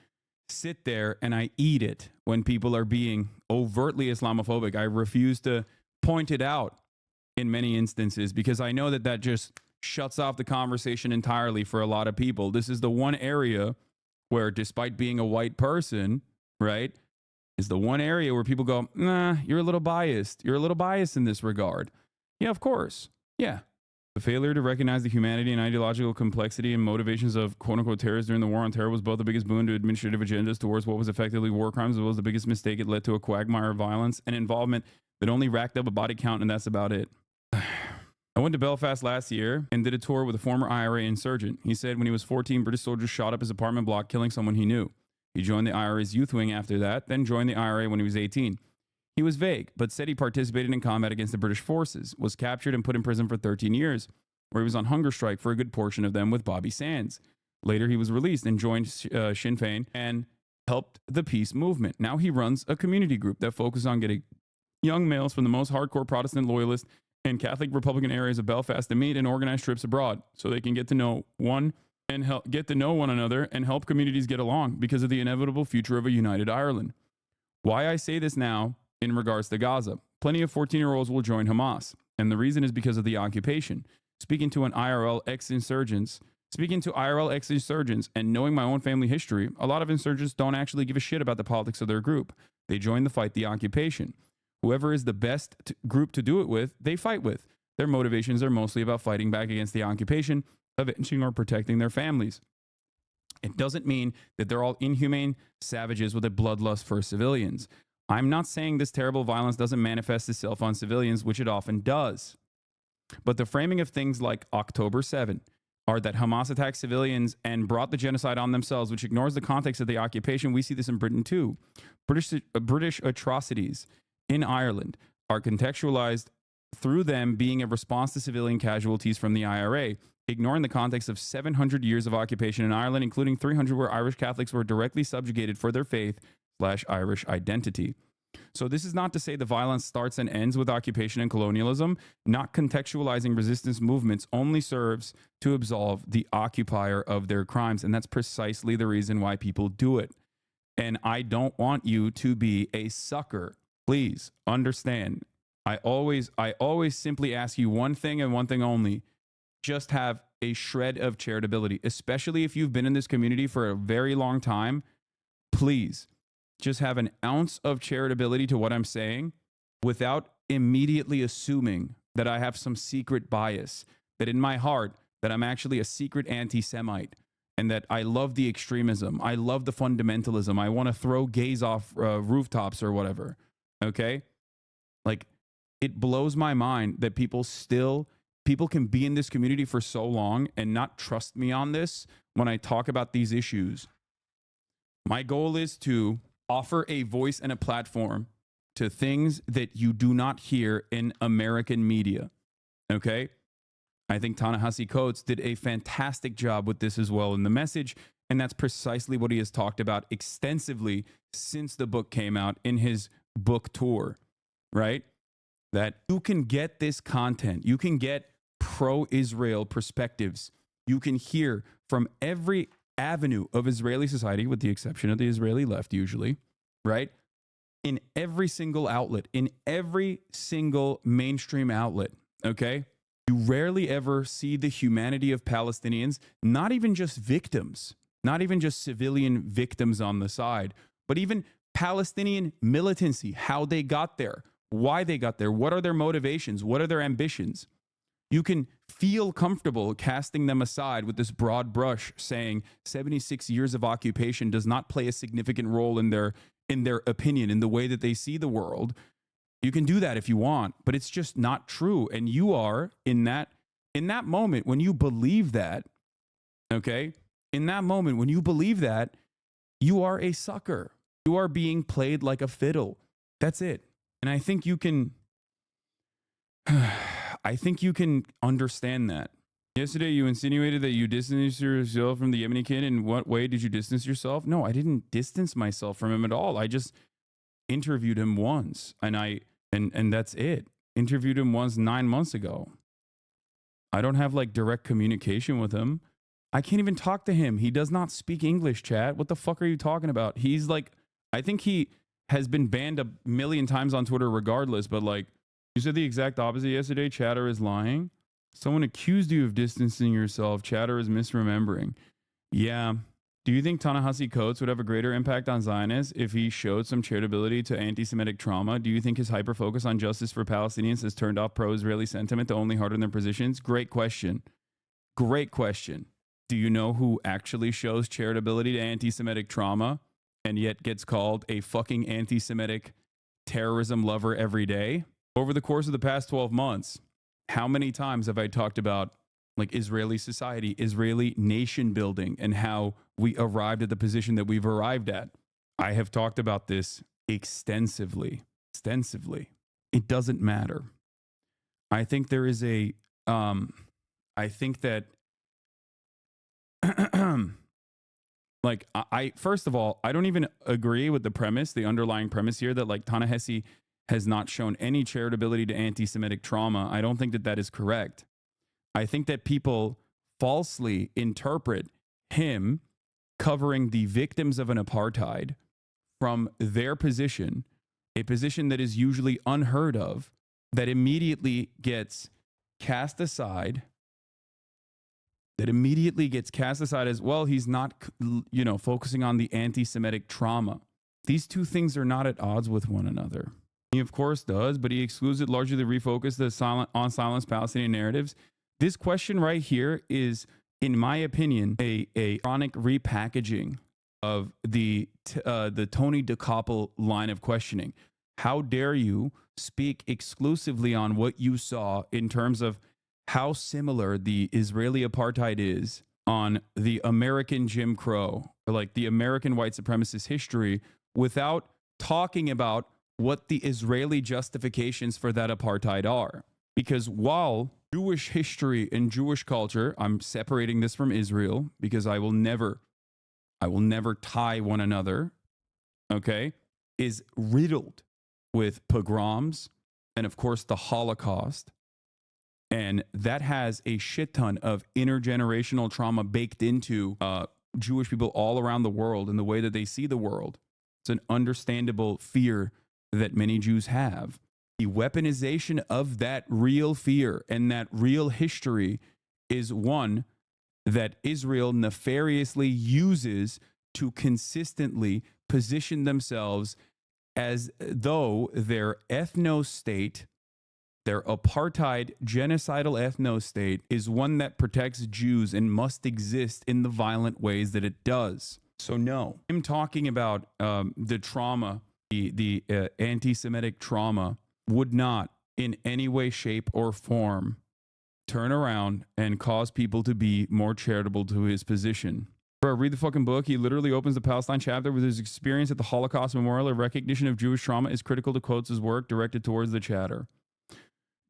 sit there and I eat it when people are being overtly Islamophobic. I refuse to point it out in many instances because I know that just shuts off the conversation entirely for a lot of people. This is the one area where, despite being a white person, right, is the one area where people go, nah, you're a little biased. You're a little biased in this regard. Yeah, of course. Yeah. The failure to recognize the humanity and ideological complexity and motivations of quote-unquote terrorists during the war on terror was both the biggest boon to administrative agendas towards what was effectively war crimes, as well as the biggest mistake. It led to a quagmire of violence and involvement that only racked up a body count, and that's about it. I went to Belfast last year and did a tour with a former IRA insurgent. He said when he was 14, British soldiers shot up his apartment block, killing someone he knew. He joined the IRA's youth wing after that, then joined the IRA when he was 18. He was vague, but said he participated in combat against the British forces, was captured and put in prison for 13 years, where he was on hunger strike for a good portion of them with Bobby Sands. Later, he was released and joined Sinn Féin and helped the peace movement. Now he runs a community group that focuses on getting young males from the most hardcore Protestant loyalist and Catholic Republican areas of Belfast to meet and organize trips abroad so they can get to know one another and help communities get along because of the inevitable future of a united Ireland. Why I say this now in regards to Gaza, plenty of 14-year-olds will join Hamas, and the reason is because of the occupation. Speaking to IRL ex-insurgents and knowing my own family history, a lot of insurgents don't actually give a shit about the politics of their group. They join the fight, the occupation. Whoever is the best group to do it with, they fight with. Their motivations are mostly about fighting back against the occupation, avenging or protecting their families. It doesn't mean that they're all inhumane savages with a bloodlust for civilians. I'm not saying this terrible violence doesn't manifest itself on civilians, which it often does. But the framing of things like October 7 are that Hamas attacked civilians and brought the genocide on themselves, which ignores the context of the occupation. We see this in Britain too. British atrocities in Ireland are contextualized through them being a response to civilian casualties from the IRA, ignoring the context of 700 years of occupation in Ireland, including 300 where Irish Catholics were directly subjugated for their faith/Irish identity. So this is not to say the violence starts and ends with occupation and colonialism. Not contextualizing resistance movements only serves to absolve the occupier of their crimes, and that's precisely the reason why people do it. And I don't want you to be a sucker. Please understand. I always simply ask you one thing and one thing only. Just have a shred of charitability, especially if you've been in this community for a very long time. Please just have an ounce of charitability to what I'm saying without immediately assuming that I have some secret bias, that in my heart, that I'm actually a secret anti-Semite and that I love the extremism. I love the fundamentalism. I want to throw gays off rooftops or whatever. Okay? Like, it blows my mind that people can be in this community for so long and not trust me on this when I talk about these issues. My goal is to offer a voice and a platform to things that you do not hear in American media. Okay? I think Ta-Nehisi Coates did a fantastic job with this as well in the message, and that's precisely what he has talked about extensively since the book came out in his book tour, right? That you can get this content. You can get pro-Israel perspectives. You can hear from every avenue of Israeli society, with the exception of the Israeli left usually, right? In every single outlet, in every single mainstream outlet, okay? You rarely ever see the humanity of Palestinians, not even just victims, not even just civilian victims on the side, but even Palestinian militancy, how they got there, why they got there, what are their motivations, what are their ambitions. You can feel comfortable casting them aside with this broad brush saying 76 years of occupation does not play a significant role in their opinion, in the way that they see the world. You can do that if you want, but it's just not true. And you are in that moment when you believe that, okay? In that moment when you believe that, you are a sucker. You are being played like a fiddle. That's it. And I think you can understand that. Yesterday, you insinuated that you distanced yourself from the Yemeni kid. In what way did you distance yourself? No, I didn't distance myself from him at all. I just interviewed him once, and that's it. Interviewed him once 9 months ago. I don't have like direct communication with him. I can't even talk to him. He does not speak English, chat. What the fuck are you talking about? He's like, I think he has been banned a million times on Twitter regardless, but like, you said the exact opposite yesterday. Chatter is lying. Someone accused you of distancing yourself. Chatter is misremembering. Yeah. Do you think Ta-Nehisi Coates would have a greater impact on Zionists if he showed some charitability to anti-Semitic trauma? Do you think his hyper-focus on justice for Palestinians has turned off pro-Israeli sentiment to only harden their positions? Great question. Great question. Do you know who actually shows charitability to anti-Semitic trauma and yet gets called a fucking anti-Semitic terrorism lover every day? Over the course of the past 12 months, how many times have I talked about like Israeli society, Israeli nation building, and how we arrived at the position that we've arrived at? I have talked about this extensively. It doesn't matter. I think there is I think that like, I first of all, I don't even agree with the premise, the underlying premise here that like Ta-Nehisi has not shown any charitability to anti-Semitic trauma, I don't think that that is correct. I think that people falsely interpret him covering the victims of an apartheid from their position, a position that is usually unheard of, that immediately gets cast aside. As, well, he's not, focusing on the anti-Semitic trauma. These two things are not at odds with one another. He, of course, does, but he excludes it largely to refocus the silenced Palestinian narratives. This question right here is, in my opinion, a chronic repackaging of the Tony DeKoppel line of questioning. How dare you speak exclusively on what you saw in terms of how similar the Israeli apartheid is on the American Jim Crow, or like the American white supremacist history, without talking about what the Israeli justifications for that apartheid are. Because while Jewish history and Jewish culture, I'm separating this from Israel because I will never tie one another, okay, is riddled with pogroms and, of course, the Holocaust. And that has a shit ton of intergenerational trauma baked into Jewish people all around the world and the way that they see the world. It's an understandable fear that many Jews have. The weaponization of that real fear and that real history is one that Israel nefariously uses to consistently position themselves as though their ethno-state, their apartheid, genocidal ethno-state, is one that protects Jews and must exist in the violent ways that it does. So no, him talking about the trauma, the anti-Semitic trauma, would not in any way, shape, or form turn around and cause people to be more charitable to his position. Bro, read the fucking book. He literally opens the Palestine chapter with his experience at the Holocaust Memorial. A recognition of Jewish trauma is critical to Coates' work directed towards the chatter.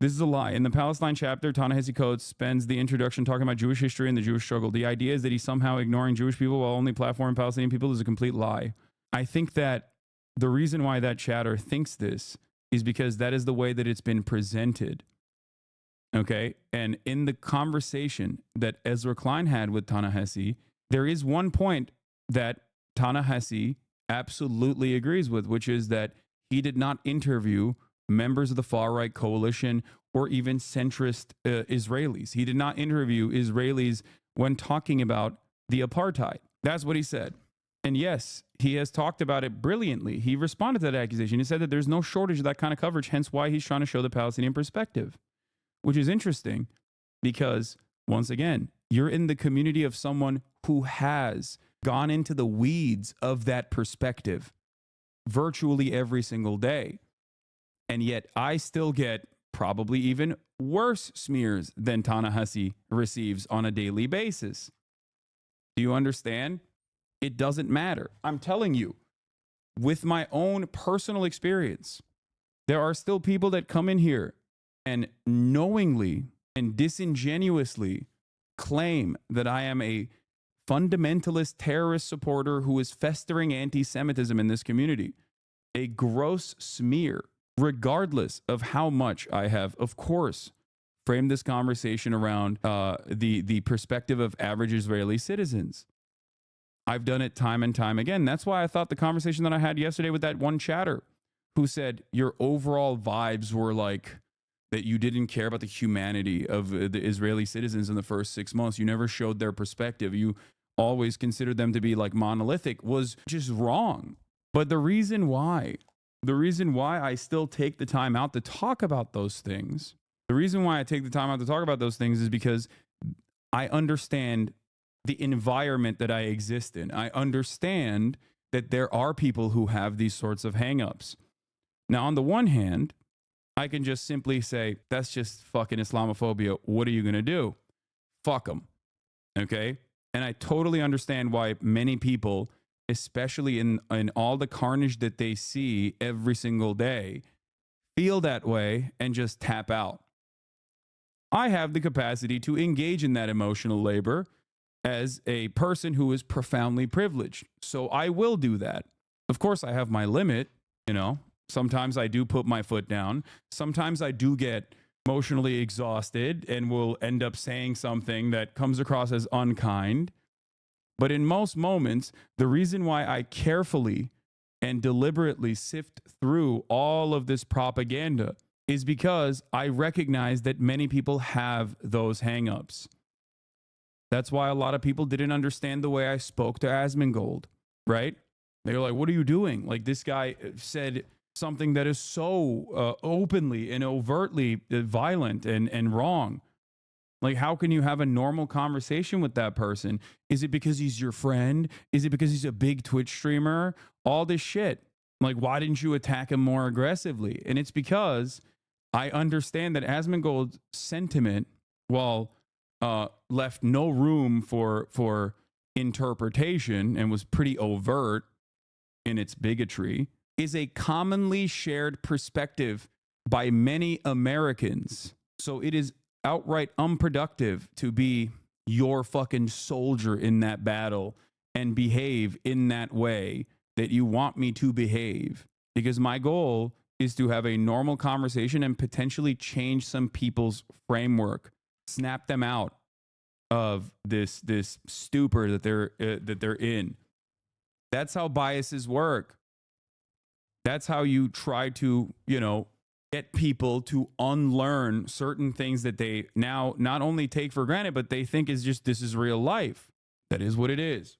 This is a lie. In the Palestine chapter, Ta-Nehisi Coates spends the introduction talking about Jewish history and the Jewish struggle. The idea is that he's somehow ignoring Jewish people while only platforming Palestinian people is a complete lie. I think that the reason why that chatter thinks this is because that is the way that it's been presented. Okay? And in the conversation that Ezra Klein had with Ta-Nehisi, there is one point that Ta-Nehisi absolutely agrees with, which is that he did not interview members of the far-right coalition or even centrist Israelis. He did not interview Israelis when talking about the apartheid. That's what he said. And yes, he has talked about it brilliantly. He responded to that accusation. He said that there's no shortage of that kind of coverage, hence why he's trying to show the Palestinian perspective, which is interesting because, once again, you're in the community of someone who has gone into the weeds of that perspective virtually every single day. And yet I still get probably even worse smears than Ta-Nehisi receives on a daily basis. Do you understand? It doesn't matter. I'm telling you, with my own personal experience, there are still people that come in here and knowingly and disingenuously claim that I am a fundamentalist terrorist supporter who is festering anti-Semitism in this community. A gross smear, regardless of how much I have, of course, framed this conversation around the perspective of average Israeli citizens. I've done it time and time again. That's why I thought the conversation that I had yesterday with that one chatter who said your overall vibes were like that you didn't care about the humanity of the Israeli citizens in the first 6 months. You never showed their perspective. You always considered them to be like monolithic was just wrong. But the reason why I still take the time out to talk about those things, is because I understand the environment that I exist in. I understand that there are people who have these sorts of hangups. Now, on the one hand, I can just simply say, that's just fucking Islamophobia. What are you going to do? Fuck them. Okay? And I totally understand why many people, especially in all the carnage that they see every single day, feel that way and just tap out. I have the capacity to engage in that emotional labor as a person who is profoundly privileged. So I will do that. Of course, I have my limit, Sometimes I do put my foot down. Sometimes I do get emotionally exhausted and will end up saying something that comes across as unkind. But in most moments, the reason why I carefully and deliberately sift through all of this propaganda is because I recognize that many people have those hangups. That's why a lot of people didn't understand the way I spoke to Asmongold, right? They were like, what are you doing? Like, this guy said something that is so openly and overtly violent and wrong. Like, how can you have a normal conversation with that person? Is it because he's your friend? Is it because he's a big Twitch streamer? All this shit. Like, why didn't you attack him more aggressively? And it's because I understand that Asmongold's sentiment, while left no room for interpretation and was pretty overt in its bigotry, is a commonly shared perspective by many Americans. So it is outright unproductive to be your fucking soldier in that battle and behave in that way that you want me to behave. Because my goal is to have a normal conversation and potentially change some people's framework, snap them out of this stupor that they're in. That's how biases work. That's how you try to, get people to unlearn certain things that they now not only take for granted, but they think is just, this is real life. That is what it is.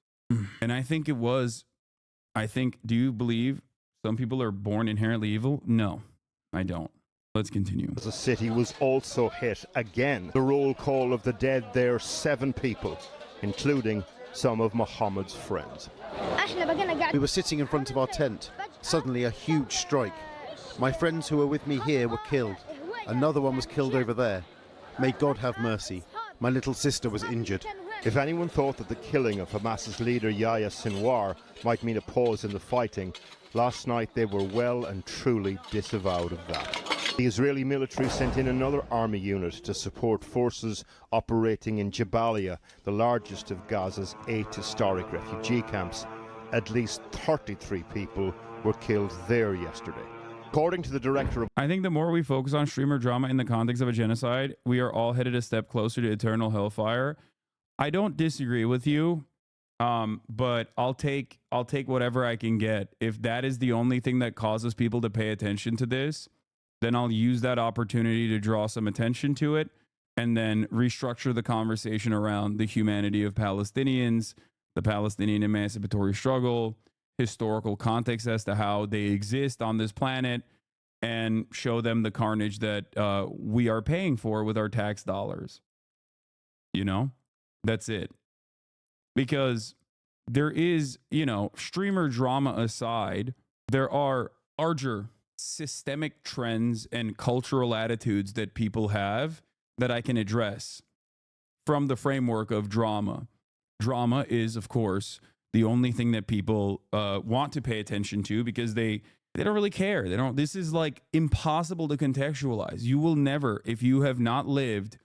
And I think do you believe some people are born inherently evil? No, I don't. Let's continue. The city was also hit again. The roll call of the dead there, 7 people, including some of Mohammed's friends. We were sitting in front of our tent. Suddenly a huge strike. My friends who were with me here were killed. Another one was killed over there. May God have mercy. My little sister was injured. If anyone thought that the killing of Hamas's leader Yahya Sinwar might mean a pause in the fighting, last night they were well and truly disavowed of that. The Israeli military sent in another army unit to support forces operating in Jabalia, the largest of Gaza's 8 historic refugee camps. At least 33 people were killed there yesterday. According to the director of... I think the more we focus on streamer drama in the context of a genocide, we are all headed a step closer to eternal hellfire. I don't disagree with you, but I'll take whatever I can get. If that is the only thing that causes people to pay attention to this, then I'll use that opportunity to draw some attention to it and then restructure the conversation around the humanity of Palestinians, the Palestinian emancipatory struggle, historical context as to how they exist on this planet, and show them the carnage that we are paying for with our tax dollars. That's it. Because there is, streamer drama aside, there are larger systemic trends and cultural attitudes that people have that I can address from the framework of drama. Drama is, of course, the only thing that people want to pay attention to because they don't really care. This is like impossible to contextualize. You will never, if you have not lived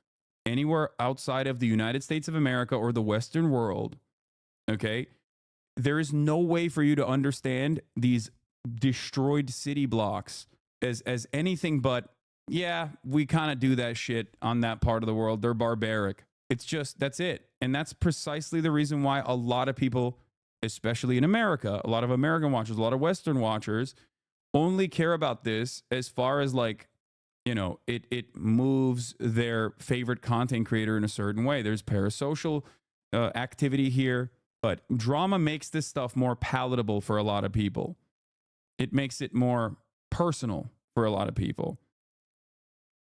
anywhere outside of the United States of America or the Western world, okay, there is no way for you to understand these destroyed city blocks as anything but, yeah, we kind of do that shit on that part of the world. They're barbaric. It's just, that's it. And that's precisely the reason why a lot of people, especially in America, a lot of American watchers, a lot of Western watchers only care about this as far as like, it moves their favorite content creator in a certain way. There's parasocial activity here, but drama makes this stuff more palatable for a lot of people. It makes it more personal for a lot of people.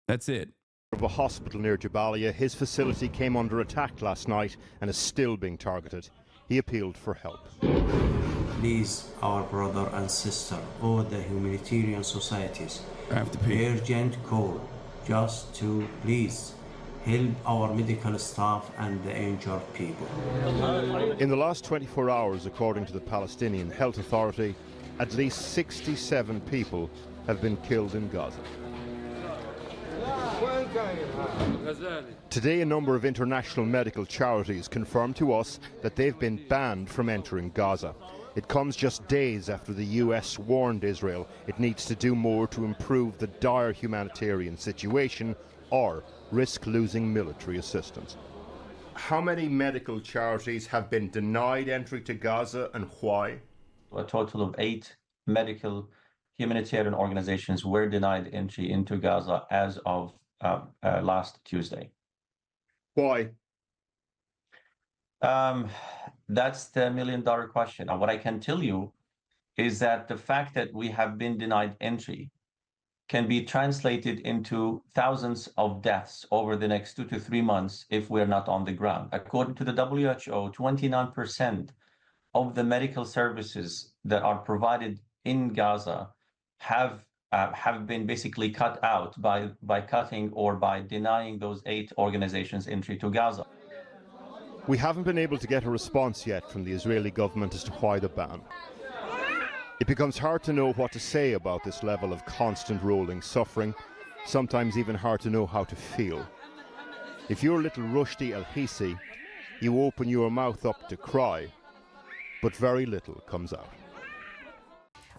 That's it. Of a hospital near Jabalia, his facility came under attack last night and is still being targeted. He appealed for help. Please, our brother and sister, all the humanitarian societies, I have to pay. Urgent call, just to please help our medical staff and the injured people. In the last 24 hours, according to the Palestinian Health Authority, at least 67 people have been killed in Gaza. Today, a number of international medical charities confirmed to us that they've been banned from entering Gaza. It comes just days after the US warned Israel it needs to do more to improve the dire humanitarian situation or risk losing military assistance. How many medical charities have been denied entry to Gaza and why? A total of 8 medical humanitarian organizations were denied entry into Gaza as of last Tuesday. Why? That's the million-dollar question. What I can tell you is that the fact that we have been denied entry can be translated into thousands of deaths over the next 2 to 3 months if we're not on the ground. According to the WHO, 29% of the medical services that are provided in Gaza have been basically cut out by cutting or by denying those 8 organizations entry to Gaza. We haven't been able to get a response yet from the Israeli government as to why the ban. It becomes hard to know what to say about this level of constant rolling suffering, sometimes even hard to know how to feel. If you're little Rushdie El-Hissi, you open your mouth up to cry, but very little comes out.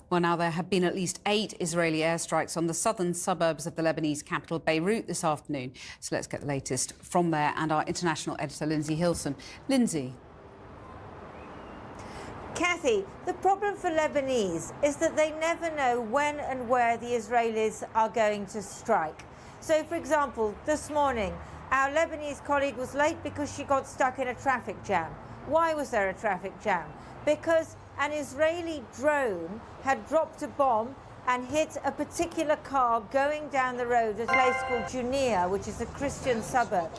Well, now there have been at least 8 Israeli airstrikes on the southern suburbs of the Lebanese capital, Beirut, this afternoon. So let's get the latest from there and our international editor, Lindsay Hilson. Lindsay. Kathy, the problem for Lebanese is that they never know when and where the Israelis are going to strike. So, for example, this morning, our Lebanese colleague was late because she got stuck in a traffic jam. Why was there a traffic jam? Because an Israeli drone had dropped a bomb and hit a particular car going down the road at a place called Junia, which is a Christian suburb.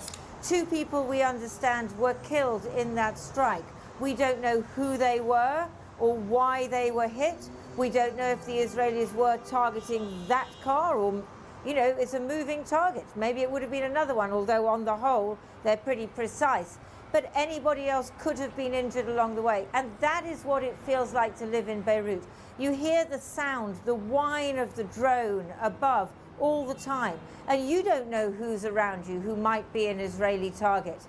2 people, we understand, were killed in that strike. We don't know who they were or why they were hit. We don't know if the Israelis were targeting that car or, you know, it's a moving target. Maybe it would have been another one, although on the whole, they're pretty precise. But anybody else could have been injured along the way. And that is what it feels like to live in Beirut. You hear the sound, the whine of the drone above all the time. And you don't know who's around you who might be an Israeli target.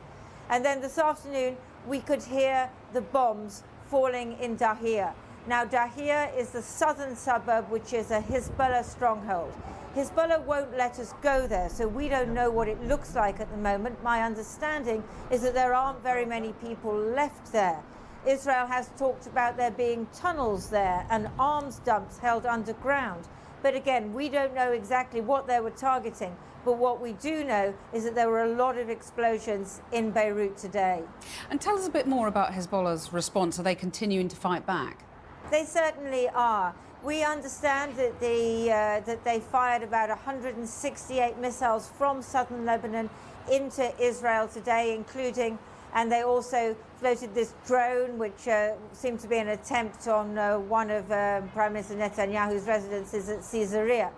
And then this afternoon, we could hear the bombs falling in Dahir. Now, Dahir is the southern suburb, which is a Hezbollah stronghold. Hezbollah won't let us go there, so we don't know what it looks like at the moment. My understanding is that there aren't very many people left there. Israel has talked about there being tunnels there and arms dumps held underground. But again, we don't know exactly what they were targeting. But what we do know is that there were a lot of explosions in Beirut today. And tell us a bit more about Hezbollah's response. Are they continuing to fight back? They certainly are. We understand that they fired about 168 missiles from southern Lebanon into Israel today, including, and they also floated this drone, which seemed to be an attempt on one of Prime Minister Netanyahu's residences at Caesarea.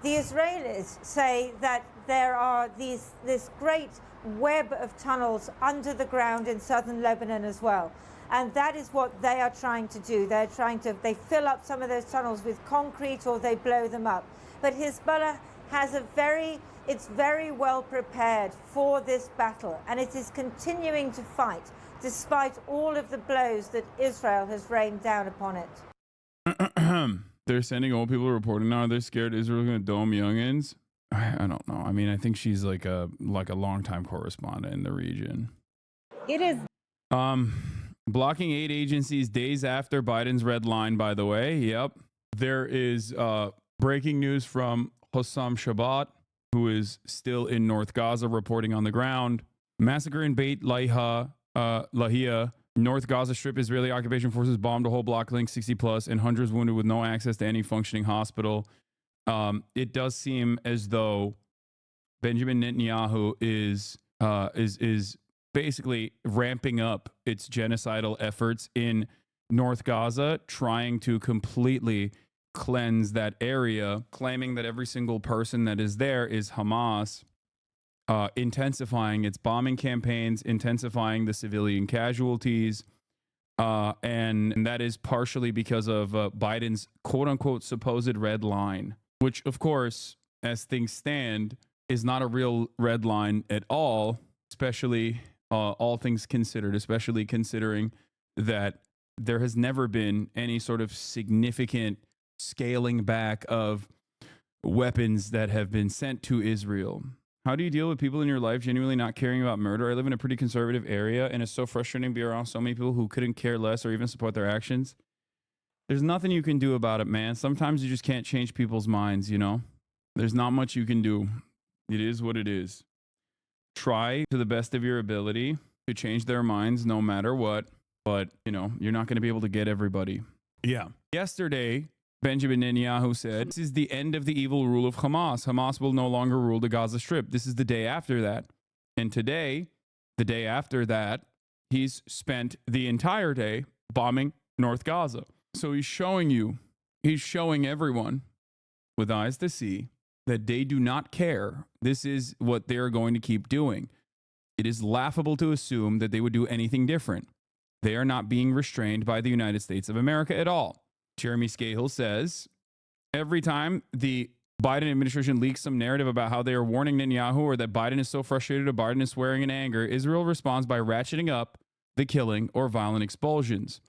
The Israelis say that there are this great web of tunnels under the ground in southern Lebanon as well. And that is what they are trying to do. They fill up some of those tunnels with concrete or they blow them up. But Hezbollah has it's very well prepared for this battle, and it is continuing to fight despite all of the blows that Israel has rained down upon it. They're sending old people reporting now. They're scared Israel's going to dome youngins. I don't know. I mean, I think she's like a longtime correspondent in the region. It is. Blocking aid agencies days after Biden's red line, by the way. Yep. There is breaking news from Hossam Shabbat, who is still in North Gaza reporting on the ground. Massacre in Beit Lahia, North Gaza Strip. Israeli occupation forces bombed a whole block link, 60 plus, and hundreds wounded with no access to any functioning hospital. It does seem as though Benjamin Netanyahu is basically ramping up its genocidal efforts in North Gaza, trying to completely cleanse that area, claiming that every single person that is there is Hamas, intensifying its bombing campaigns, intensifying the civilian casualties, and that is partially because of Biden's quote-unquote supposed red line, which, of course, as things stand, is not a real red line at all, especially all things considered, especially considering that there has never been any sort of significant scaling back of weapons that have been sent to Israel. How do you deal with people in your life genuinely not caring about murder? I live in a pretty conservative area, and it's so frustrating to be around so many people who couldn't care less or even support their actions. There's nothing you can do about it, man. Sometimes you just can't change people's minds, you know? There's not much you can do. It is what it is. Try to the best of your ability to change their minds no matter what, but, you know, you're not going to be able to get everybody. Yeah. Yesterday, Benjamin Netanyahu said, this is the end of the evil rule of Hamas. Hamas will no longer rule the Gaza Strip. This is the day after that. And today, the day after that, he's spent the entire day bombing North Gaza. So he's showing everyone with eyes to see that they do not care. This is what they're going to keep doing. It is laughable to assume that they would do anything different. They are not being restrained by the United States of America at all. Jeremy Scahill says, every time the Biden administration leaks some narrative about how they are warning Netanyahu or that Biden is so frustrated or Biden is swearing in anger, Israel responds by ratcheting up the killing or violent expulsions.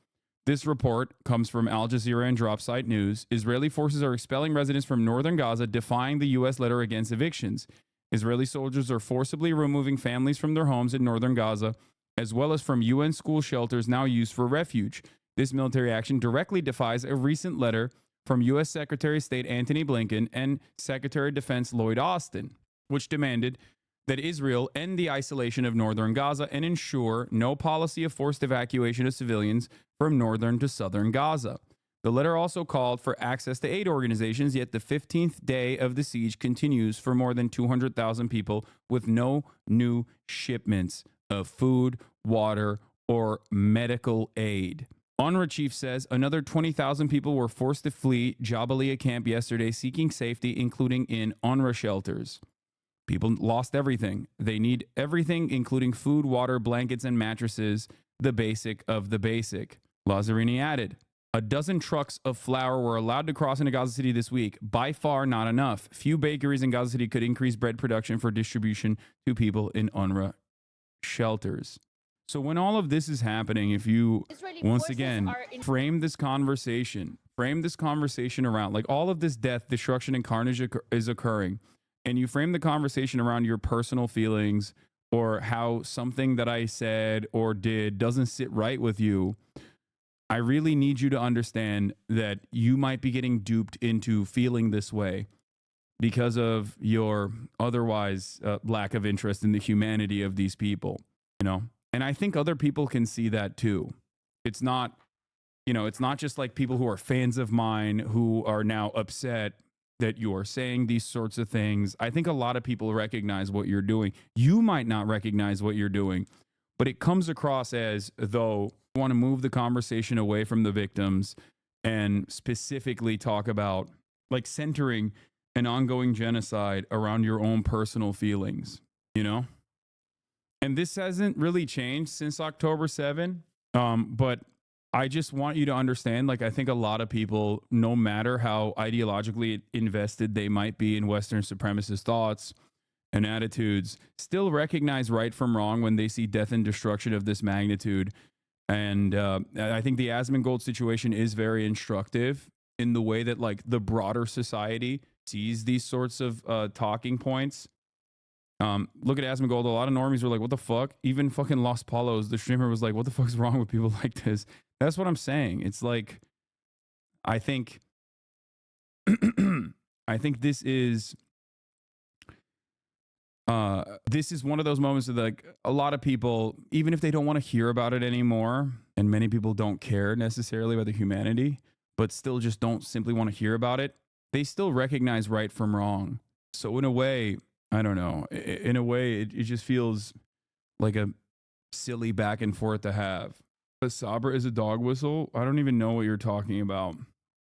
This report comes from Al Jazeera and Dropsite News. Israeli forces are expelling residents from northern Gaza, defying the U.S. letter against evictions. Israeli soldiers are forcibly removing families from their homes in northern Gaza, as well as from UN school shelters now used for refuge. This military action directly defies a recent letter from U.S. Secretary of State Antony Blinken and Secretary of Defense Lloyd Austin, which demanded that Israel end the isolation of northern Gaza and ensure no policy of forced evacuation of civilians from northern to southern Gaza. The letter also called for access to aid organizations, yet the 15th day of the siege continues for more than 200,000 people with no new shipments of food, water, or medical aid. UNRWA chief says another 20,000 people were forced to flee Jabalia camp yesterday, seeking safety, including in UNRWA shelters. People lost everything. They need everything, including food, water, blankets, and mattresses, the basic of the basic. Lazzarini added, a dozen trucks of flour were allowed to cross into Gaza City this week. By far not enough. Few bakeries in Gaza City could increase bread production for distribution to people in UNRWA shelters. So when all of this is happening, if you, once again, frame this conversation around, like, all of this death, destruction, and carnage is occurring, and you frame the conversation around your personal feelings or how something that I said or did doesn't sit right with you, I really need you to understand that you might be getting duped into feeling this way because of your otherwise lack of interest in the humanity of these people, you know? And I think other people can see that too. It's not, it's not just like people who are fans of mine who are now upset that you are saying these sorts of things. I think a lot of people recognize what you're doing. You might not recognize what you're doing, but it comes across as though you want to move the conversation away from the victims and specifically talk about, like, centering an ongoing genocide around your own personal feelings, And this hasn't really changed since October 7. But I just want you to understand, like, I think a lot of people, no matter how ideologically invested they might be in Western supremacist thoughts and attitudes, still recognize right from wrong when they see death and destruction of this magnitude. And I think the Asmongold situation is very instructive in the way that, like, the broader society sees these sorts of talking points. Look at Asmongold. A lot of normies were like, what the fuck? Even fucking Los Palos, the streamer, was like, what the fuck's wrong with people like this? That's what I'm saying. It's like, I think this is one of those moments that, like, a lot of people, even if they don't want to hear about it anymore, and many people don't care necessarily about the humanity, but still just don't simply want to hear about it, they still recognize right from wrong. So in a way, I don't know. In a way, it just feels like a silly back and forth to have. A Sabra is a dog whistle? I don't even know what you're talking about.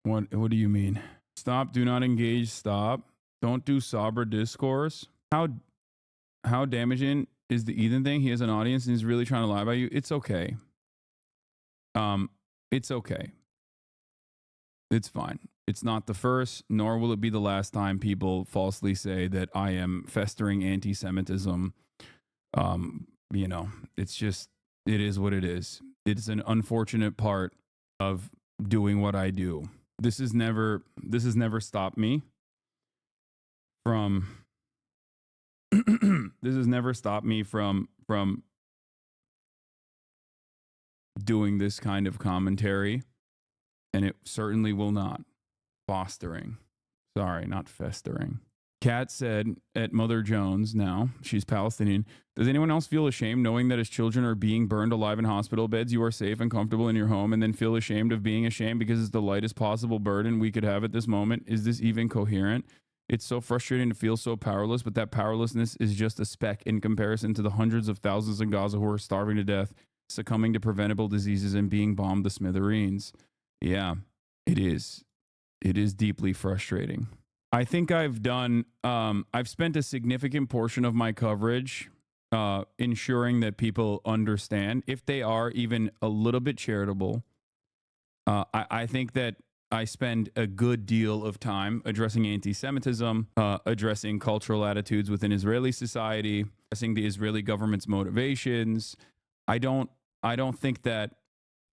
What do you mean? Stop, do not engage, stop. Don't do Sabra discourse. How damaging is the Ethan thing? He has an audience and he's really trying to lie about you. It's okay. It's okay. It's fine. It's not the first, nor will it be the last time people falsely say that I am festering anti-Semitism. It's just, it is what it is. It's an unfortunate part of doing what I do. This has never stopped me from this has never stopped me from doing this kind of commentary, and it certainly will not. Fostering. Sorry, not festering. Kat said at Mother Jones, now she's Palestinian, does anyone else feel ashamed knowing that his children are being burned alive in hospital beds? You are safe and comfortable in your home, and then feel ashamed of being ashamed because it's the lightest possible burden we could have at this moment? Is this even coherent? It's so frustrating to feel so powerless, but that powerlessness is just a speck in comparison to the hundreds of thousands in Gaza who are starving to death, succumbing to preventable diseases, and being bombed to smithereens. Yeah, it is. It is deeply frustrating. I think I've spent a significant portion of my coverage ensuring that people understand, if they are even a little bit charitable. I think that I spend a good deal of time addressing anti-Semitism, addressing cultural attitudes within Israeli society, addressing the Israeli government's motivations. I don't think that,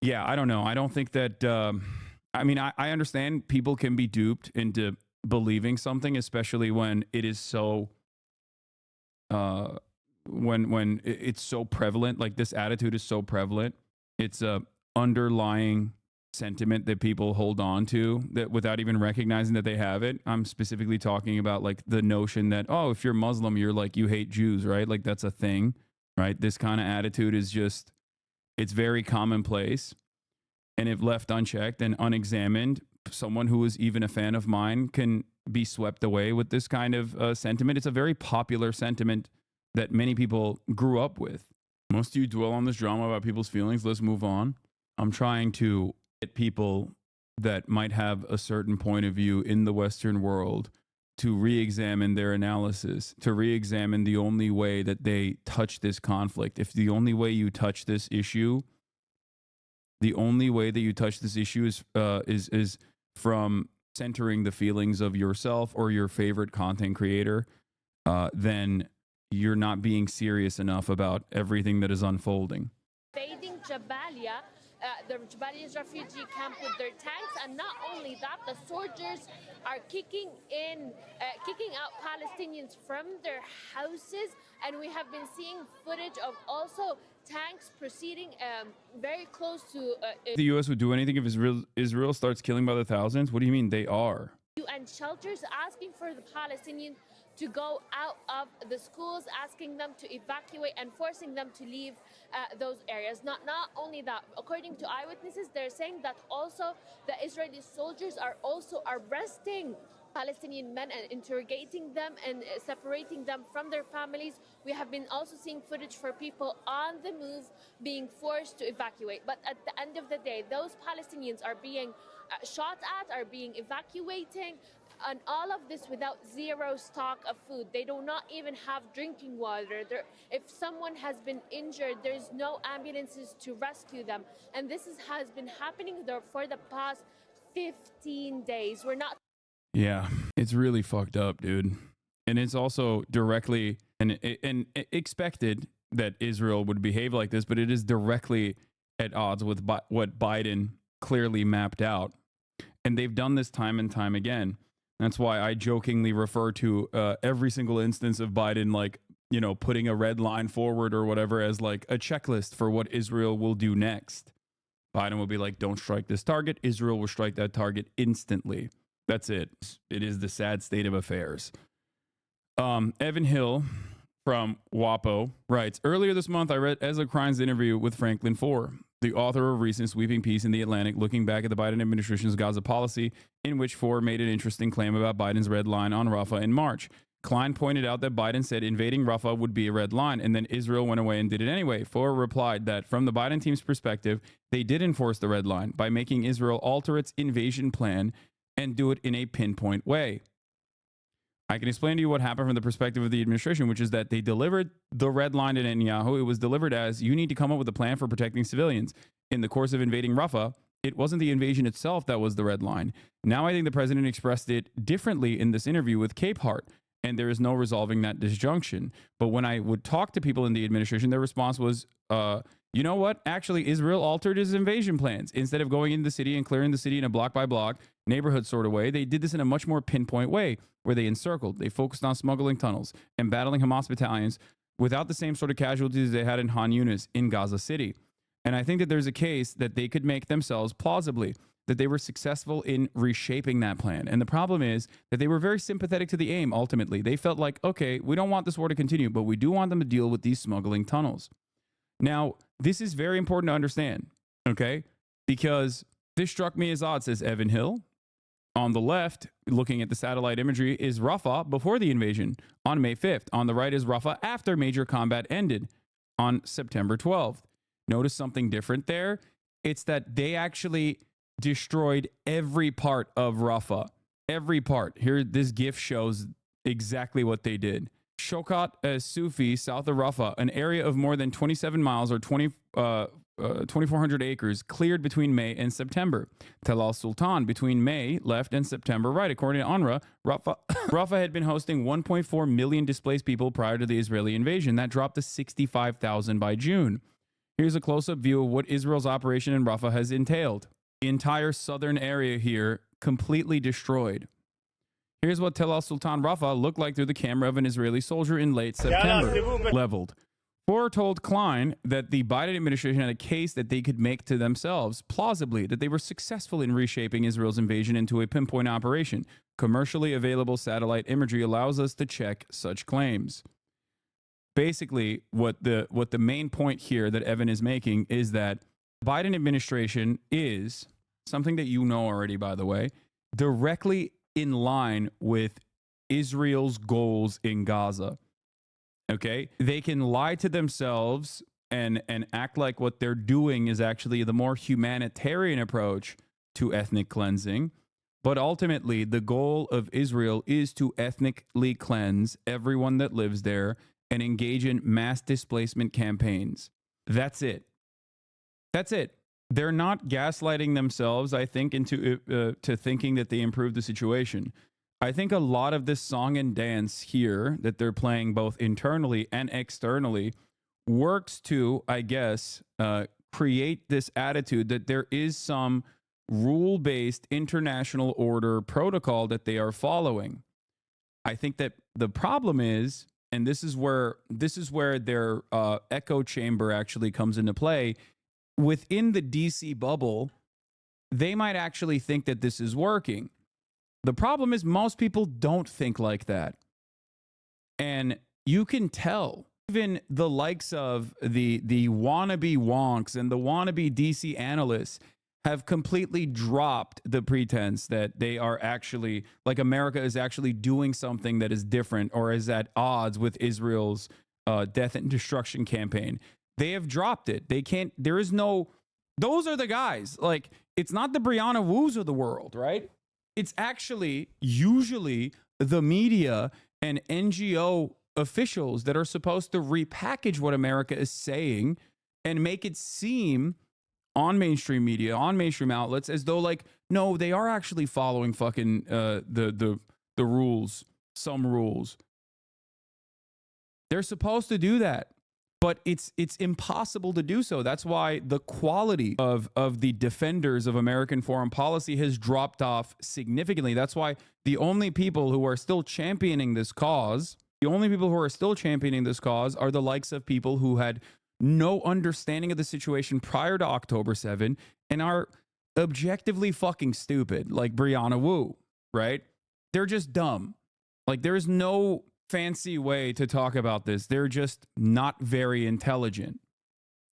I don't know. I don't think that, I understand people can be duped into believing something, especially when it is so when it's so prevalent. Like, this attitude is so prevalent, it's a underlying sentiment that people hold on to that without even recognizing that they have it. I'm specifically talking about like the notion that, oh, if you're Muslim, you're like, you hate Jews, right? Like, that's a thing, right? This kind of attitude is just, it's very commonplace, and if left unchecked and unexamined, someone who is even a fan of mine can be swept away with this kind of sentiment. It's a very popular sentiment that many people grew up with. Most of you dwell on this drama about people's feelings. Let's move on. I'm trying to get people that might have a certain point of view in the Western world to re-examine their analysis, to re-examine the only way that they touch this conflict. If the only way you touch this issue, the only way that you touch this issue is from centering the feelings of yourself or your favorite content creator, then you're not being serious enough about everything that is unfolding. Invading Jabalia, the Jabalia's refugee camp with their tanks, and not only that, the soldiers are kicking out Palestinians from their houses, and we have been seeing footage of also tanks proceeding very close to The U.S. would do anything if Israel starts killing by the thousands? What do you mean they are? UN shelters, asking for the Palestinians to go out of the schools, asking them to evacuate and forcing them to leave those areas. Not only that, according to eyewitnesses, they're saying that also the Israeli soldiers are also arresting Palestinian men and interrogating them and separating them from their families. We have been also seeing footage for people on the move being forced to evacuate. But at the end of the day, those Palestinians are being shot at, are being evacuating, and all of this without zero stock of food. They do not even have drinking water. If someone has been injured, there's no ambulances to rescue them. And this has been happening for the past 15 days. We're not... Yeah, it's really fucked up, dude. And it's also directly and expected that Israel would behave like this, but it is directly at odds with what Biden clearly mapped out. And they've done this time and time again. That's why I jokingly refer to every single instance of Biden, like, you know, putting a red line forward or whatever as like a checklist for what Israel will do next. Biden will be like, don't strike this target. Israel will strike that target instantly. That's it. It is the sad state of affairs. Evan Hill from WAPO writes, earlier this month, I read Ezra Klein's interview with Franklin Foer, the author of a recent sweeping piece in The Atlantic looking back at the Biden administration's Gaza policy, in which Foer made an interesting claim about Biden's red line on Rafah in March. Klein pointed out that Biden said invading Rafah would be a red line, and then Israel went away and did it anyway. Foer replied that from the Biden team's perspective, they did enforce the red line by making Israel alter its invasion plan and do it in a pinpoint way. I can explain to you what happened from the perspective of the administration, which is that they delivered the red line to Netanyahu. It was delivered as, you need to come up with a plan for protecting civilians. In the course of invading Rafah, it wasn't the invasion itself that was the red line. Now I think the president expressed it differently in this interview with Capehart, and there is no resolving that disjunction. But when I would talk to people in the administration, their response was, you know what? Actually, Israel altered his invasion plans. Instead of going into the city and clearing the city in a block by block neighborhood sort of way, they did this in a much more pinpoint way where they encircled. They focused on smuggling tunnels and battling Hamas battalions without the same sort of casualties they had in Han Yunis in Gaza City. And I think that there's a case that they could make themselves plausibly that they were successful in reshaping that plan. And the problem is that they were very sympathetic to the aim ultimately. They felt like, okay, we don't want this war to continue, but we do want them to deal with these smuggling tunnels. Now, this is very important to understand, okay? Because this struck me as odd, says Evan Hill. On the left, looking at the satellite imagery, is Rafah before the invasion on May 5th. On the right is Rafah after major combat ended on September 12th. Notice something different there? It's that they actually destroyed every part of Rafah. Every part. Here, this GIF shows exactly what they did. Shokat Sufi, south of Rafah, an area of more than 27 miles or 2,400 acres, cleared between May and September. Tel Al Sultan, between May left and September right. According to UNRWA, Rafah had been hosting 1.4 million displaced people prior to the Israeli invasion. That dropped to 65,000 by June. Here's a close-up view of what Israel's operation in Rafah has entailed. The entire southern area here completely destroyed. Here's what Tel Al Sultan Rafah looked like through the camera of an Israeli soldier in late September. Leveled. Four told Klein that the Biden administration had a case that they could make to themselves, plausibly, that they were successful in reshaping Israel's invasion into a pinpoint operation. Commercially available satellite imagery allows us to check such claims. Basically, what the main point here that Evan is making is that the Biden administration is, something that you know already, by the way, directly in line with Israel's goals in Gaza. Okay? They can lie to themselves and act like what they're doing is actually the more humanitarian approach to ethnic cleansing. But ultimately, the goal of Israel is to ethnically cleanse everyone that lives there and engage in mass displacement campaigns. That's it. That's it. They're not gaslighting themselves, I think, into to thinking that they improved the situation. I think a lot of this song and dance here that they're playing both internally and externally works to, I guess, create this attitude that there is some rule-based international order protocol that they are following. I think that the problem is, and this is where their echo chamber actually comes into play, within the DC bubble, they might actually think that this is working. The problem is most people don't think like that. And you can tell, even the likes of the wannabe wonks and the wannabe DC analysts have completely dropped the pretense that they are actually, like, America is actually doing something that is different or is at odds with Israel's death and destruction campaign. They have dropped it. They can't, there is no, those are the guys. Like, it's not the Brianna Woos of the world, right? It's actually usually the media and NGO officials that are supposed to repackage what America is saying and make it seem on mainstream media, on mainstream outlets, as though, like, no, they are actually following fucking the rules, some rules. They're supposed to do that. But it's impossible to do so. That's why the quality of the defenders of American foreign policy has dropped off significantly. That's why the only people who are still championing this cause, are the likes of people who had no understanding of the situation prior to October 7 and are objectively fucking stupid, like Brianna Wu, right? They're just dumb. Like, there's no fancy way to talk about this. They're just not very intelligent.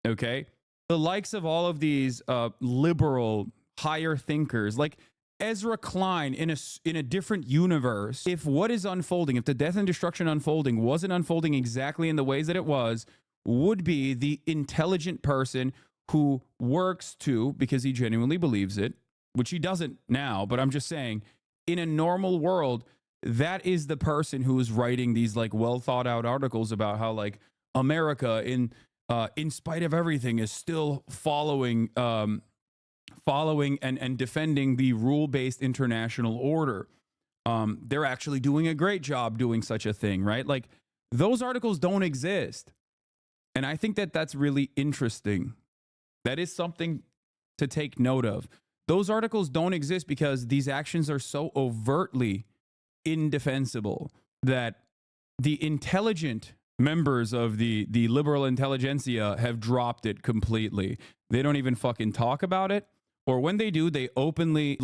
Okay? The likes of all of these liberal higher thinkers, like Ezra Klein in a different universe, if what is unfolding, if the death and destruction unfolding wasn't unfolding exactly in the ways that it was, would be the intelligent person who works to, because he genuinely believes it, which he doesn't now, but I'm just saying, in a normal world, that is the person who is writing these, like, well thought out articles about how, like, America in spite of everything is still following and defending the rule-based international order. They're actually doing a great job doing such a thing, right? Like, those articles don't exist. And I think that that's really interesting. That is something to take note of. Those articles don't exist because these actions are so overtly indefensible that the intelligent members of the liberal intelligentsia have dropped it completely. They don't even fucking talk about it. Or when they do, they openly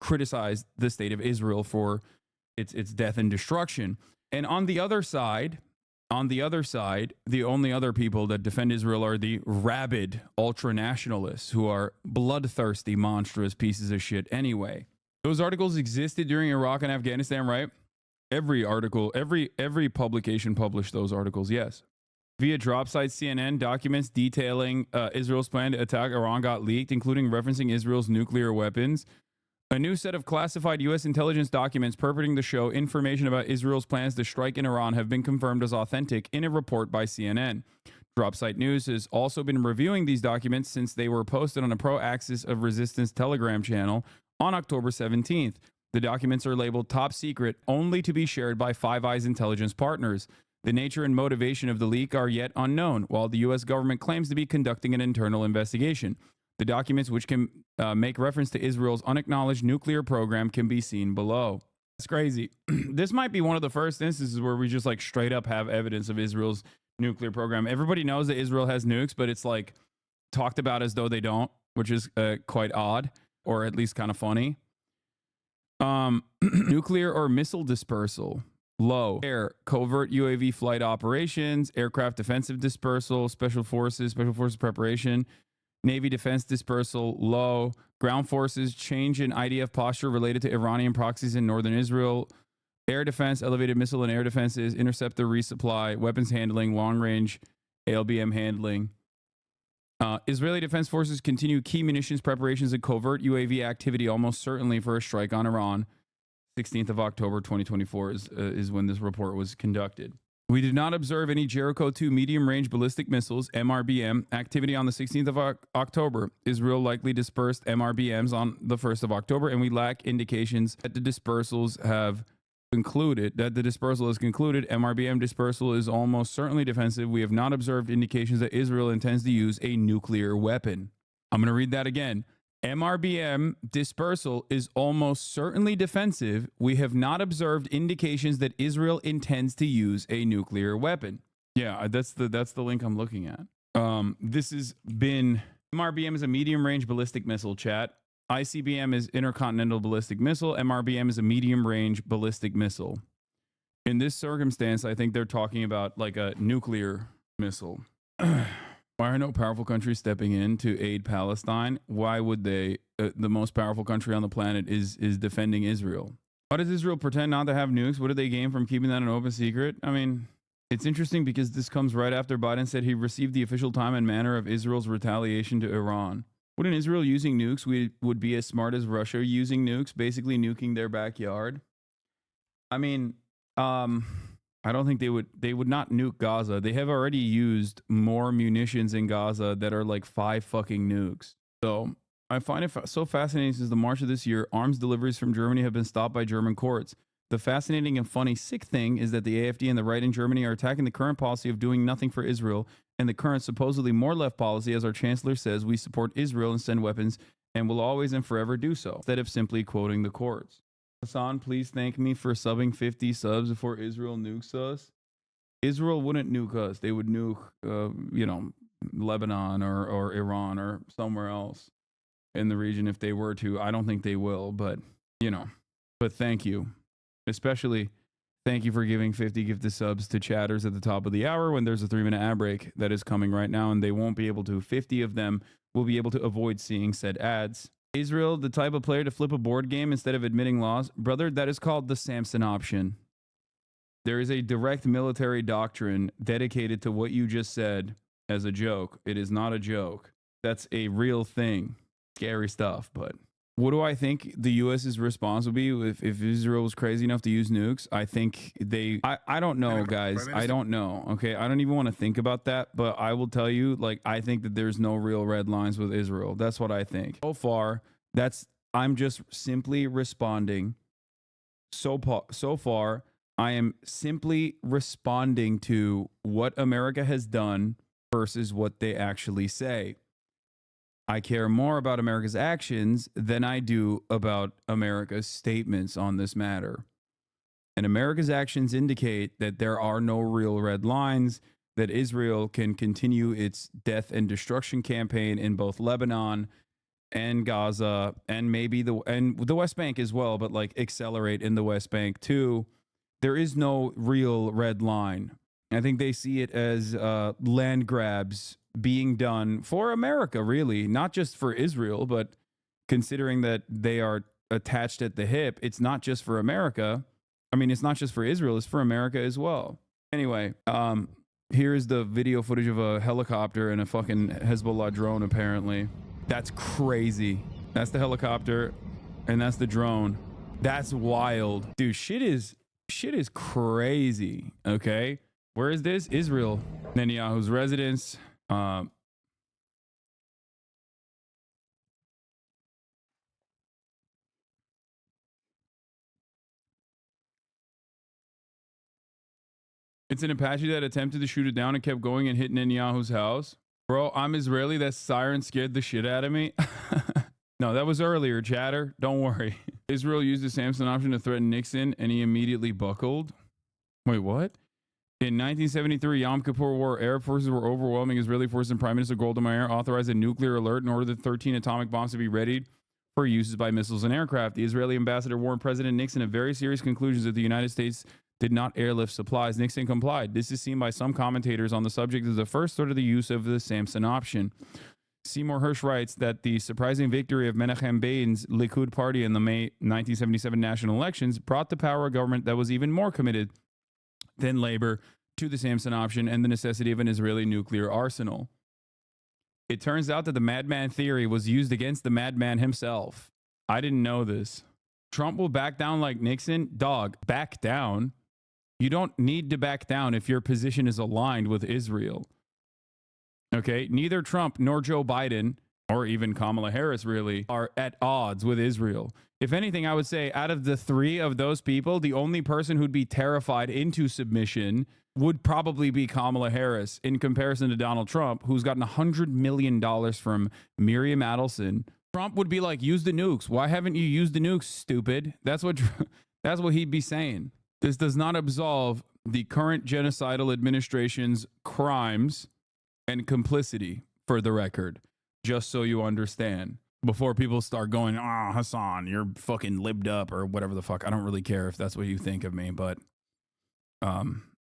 criticize the state of Israel for its death and destruction. And on the other side, the only other people that defend Israel are the rabid ultra-nationalists who are bloodthirsty, monstrous pieces of shit anyway. Those articles existed during Iraq and Afghanistan, right? Every article, every publication published those articles, yes. Via drop site CNN, documents detailing Israel's plan to attack Iran got leaked, including referencing Israel's nuclear weapons. A new set of classified U.S. intelligence documents purporting to show information about Israel's plans to strike in Iran have been confirmed as authentic in a report by CNN. Dropsite News has also been reviewing these documents since they were posted on a Pro-Axis of Resistance Telegram channel on October 17th. The documents are labeled top secret, only to be shared by Five Eyes intelligence partners. The nature and motivation of the leak are yet unknown, while the U.S. government claims to be conducting an internal investigation. The documents, which can make reference to Israel's unacknowledged nuclear program, can be seen below. It's crazy. This might be one of the first instances where we just like straight up have evidence of Israel's nuclear program. Everybody knows that Israel has nukes, but it's like talked about as though they don't, which is quite odd, or at least kind of funny. Nuclear or missile dispersal. Low. Air, covert UAV flight operations, aircraft defensive dispersal, special forces preparation, Navy defense dispersal, low. Ground forces, change in IDF posture related to Iranian proxies in northern Israel. Air defense, elevated missile and air defenses, interceptor resupply, weapons handling, long range ALBM handling. Israeli defense forces continue key munitions preparations and covert UAV activity almost certainly for a strike on Iran. 16th of October 2024 is when this report was conducted. We did not observe any Jericho 2 medium-range ballistic missiles, MRBM, activity on the 16th of October. Israel likely dispersed MRBMs on the 1st of October, and we lack indications that the dispersals have concluded. MRBM dispersal is almost certainly defensive. We have not observed indications that Israel intends to use a nuclear weapon. I'm going to read that again. MRBM dispersal is almost certainly defensive. We have not observed indications that Israel intends to use a nuclear weapon. Yeah, that's the link I'm looking at. This has been MRBM is a medium-range ballistic missile, chat. ICBM is intercontinental ballistic missile. MRBM is a medium-range ballistic missile. In this circumstance, I think they're talking about like a nuclear missile. Why are no powerful countries stepping in to aid Palestine? Why would they? The most powerful country on the planet is defending Israel. Why does Israel pretend not to have nukes? What do they gain from keeping that an open secret? I mean, it's interesting because this comes right after Biden said he received the official time and manner of Israel's retaliation to Iran. Wouldn't Israel using nukes would be as smart as Russia using nukes, basically nuking their backyard? I mean, I don't think they would not nuke Gaza. They have already used more munitions in Gaza that are like 5 fucking nukes. So I find it so fascinating since the March of this year, arms deliveries from Germany have been stopped by German courts. The fascinating and funny sick thing is that the AfD and the right in Germany are attacking the current policy of doing nothing for Israel and the current supposedly more left policy, as our chancellor says, we support Israel and send weapons and will always and forever do so, instead of simply quoting the courts. Hassan, please thank me for subbing 50 subs before Israel nukes us. Israel wouldn't nuke us. They would nuke, Lebanon or Iran or somewhere else in the region if they were to. I don't think they will, but thank you. Especially thank you for giving 50 gifted subs to chatters at the top of the hour when there's a 3-minute ad break that is coming right now, and they won't be able to. 50 of them will be able to avoid seeing said ads. Israel, the type of player to flip a board game instead of admitting loss? Brother, that is called the Samson option. There is a direct military doctrine dedicated to what you just said as a joke. It is not a joke. That's a real thing. Scary stuff, but what do I think the U.S.'s response would be if Israel was crazy enough to use nukes? I think I don't know, guys. I don't know. Okay. I don't even want to think about that, but I will tell you, I think that there's no real red lines with Israel. That's what I think. So far, I'm just simply responding. So far, I am simply responding to what America has done versus what they actually say. I care more about America's actions than I do about America's statements on this matter. And America's actions indicate that there are no real red lines, that Israel can continue its death and destruction campaign in both Lebanon and Gaza, and maybe the West Bank as well, but like accelerate in the West Bank too. There is no real red line. I think they see it as land grabs being done for America, really, not just for Israel, but considering that they are attached at the hip, it's not just for America. I mean, it's not just for Israel, it's for America as well. Anyway, here's the video footage of a helicopter and a fucking Hezbollah drone, apparently. That's crazy. That's the helicopter, and that's the drone. That's wild. Dude, shit is crazy, okay? Where is this? Israel. Netanyahu's residence. It's an Apache that attempted to shoot it down and kept going and hit Netanyahu's house. Bro, I'm Israeli. That siren scared the shit out of me. No, that was earlier, chatter. Don't worry. Israel used the Samson option to threaten Nixon, and he immediately buckled. Wait, what? In 1973, Yom Kippur War, Arab forces were overwhelming Israeli forces, and Prime Minister Golda Meir authorized a nuclear alert in order that 13 atomic bombs to be readied for uses by missiles and aircraft. The Israeli ambassador warned President Nixon of very serious conclusions that the United States did not airlift supplies. Nixon complied. This is seen by some commentators on the subject as the first sort of the use of the Samson option. Seymour Hersh writes that the surprising victory of Menachem Begin's Likud party in the May 1977 national elections brought to power a government that was even more committed than Labor to the Samson option and the necessity of an Israeli nuclear arsenal. It turns out that the madman theory was used against the madman himself. I didn't know this. Trump will back down like Nixon? Dog, back down? You don't need to back down if your position is aligned with Israel. Okay? Neither Trump nor Joe Biden, or even Kamala Harris really, are at odds with Israel. If anything, I would say out of the three of those people, the only person who'd be terrified into submission would probably be Kamala Harris in comparison to Donald Trump, who's gotten $100 million from Miriam Adelson. Trump would be like, use the nukes. Why haven't you used the nukes, stupid? That's what he'd be saying. This does not absolve the current genocidal administration's crimes and complicity, for the record, just so you understand. Before people start going, Hassan, you're fucking libbed up or whatever the fuck. I don't really care if that's what you think of me, but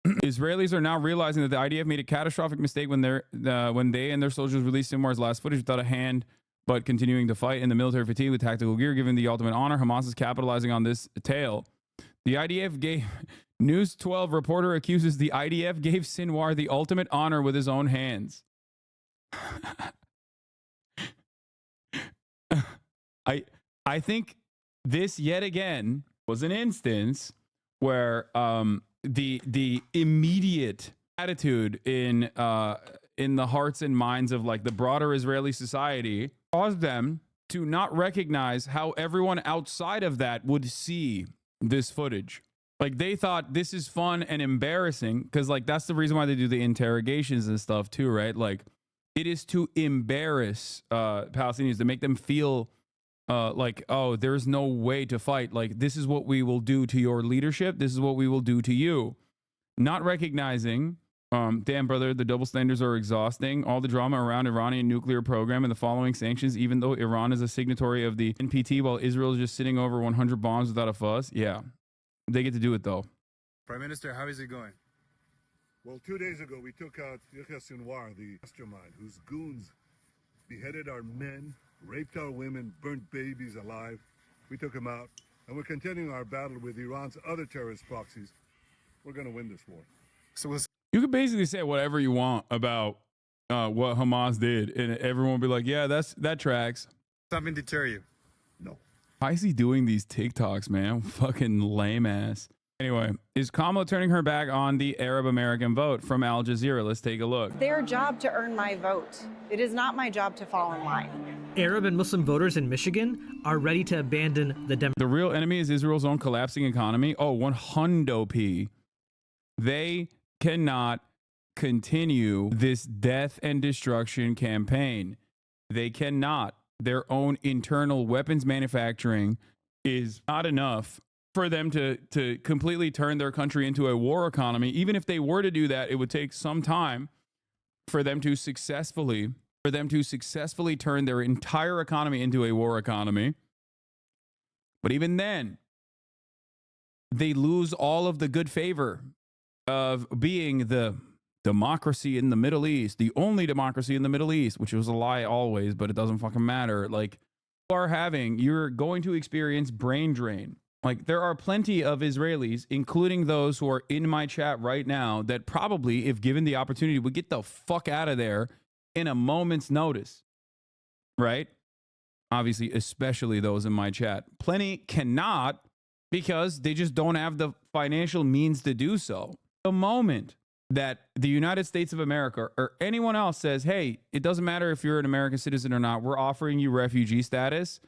Israelis are now realizing that the IDF made a catastrophic mistake when they and their soldiers released Sinwar's last footage without a hand, but continuing to fight in the military fatigue with tactical gear, given the ultimate honor. Hamas is capitalizing on this tale. The IDF gave News 12 reporter accuses the IDF gave Sinwar the ultimate honor with his own hands. I think this yet again was an instance where the immediate attitude in the hearts and minds of like the broader Israeli society caused them to not recognize how everyone outside of that would see this footage. Like they thought this is fun and embarrassing because like that's the reason why they do the interrogations and stuff too, right? Like it is to embarrass Palestinians, to make them feel like, oh, there's no way to fight. Like this is what we will do to your leadership. This is what we will do to you. Not recognizing, damn brother, the double standards are exhausting. All the drama around Iranian nuclear program and the following sanctions, even though Iran is a signatory of the NPT, while Israel is just sitting over 100 bombs without a fuss. Yeah, they get to do it though. Prime Minister, how is it going? Well, 2 days ago, we took out Yahya Sinwar, the mastermind, whose goons beheaded our men, raped our women, burnt babies alive. We took him out, and we're continuing our battle with Iran's other terrorist proxies. We're going to win this war. So we'll you can basically say whatever you want about what Hamas did, and everyone will be like, yeah, that tracks. Something deter you? No. Why is he doing these TikToks, man? Fucking lame ass. Anyway, is Kamala turning her back on the Arab American vote? From Al Jazeera. Let's take a look. Their job to earn my vote. It is not my job to fall in line. Arab and Muslim voters in Michigan are ready to abandon the The real enemy is Israel's own collapsing economy. Oh, 100p. They cannot continue this death and destruction campaign. They cannot. Their own internal weapons manufacturing is not enough for them to completely turn their country into a war economy. Even if they were to do that, it would take some time for them to successfully turn their entire economy into a war economy. But even then, they lose all of the good favor of being the democracy in the Middle East, the only democracy in the Middle East, which was a lie always, but it doesn't fucking matter. Like, you're going to experience brain drain. Like, there are plenty of Israelis, including those who are in my chat right now, that probably, if given the opportunity, would get the fuck out of there in a moment's notice, right? Obviously, especially those in my chat. Plenty cannot because they just don't have the financial means to do so. The moment that the United States of America or anyone else says, hey, it doesn't matter if you're an American citizen or not, we're offering you refugee status,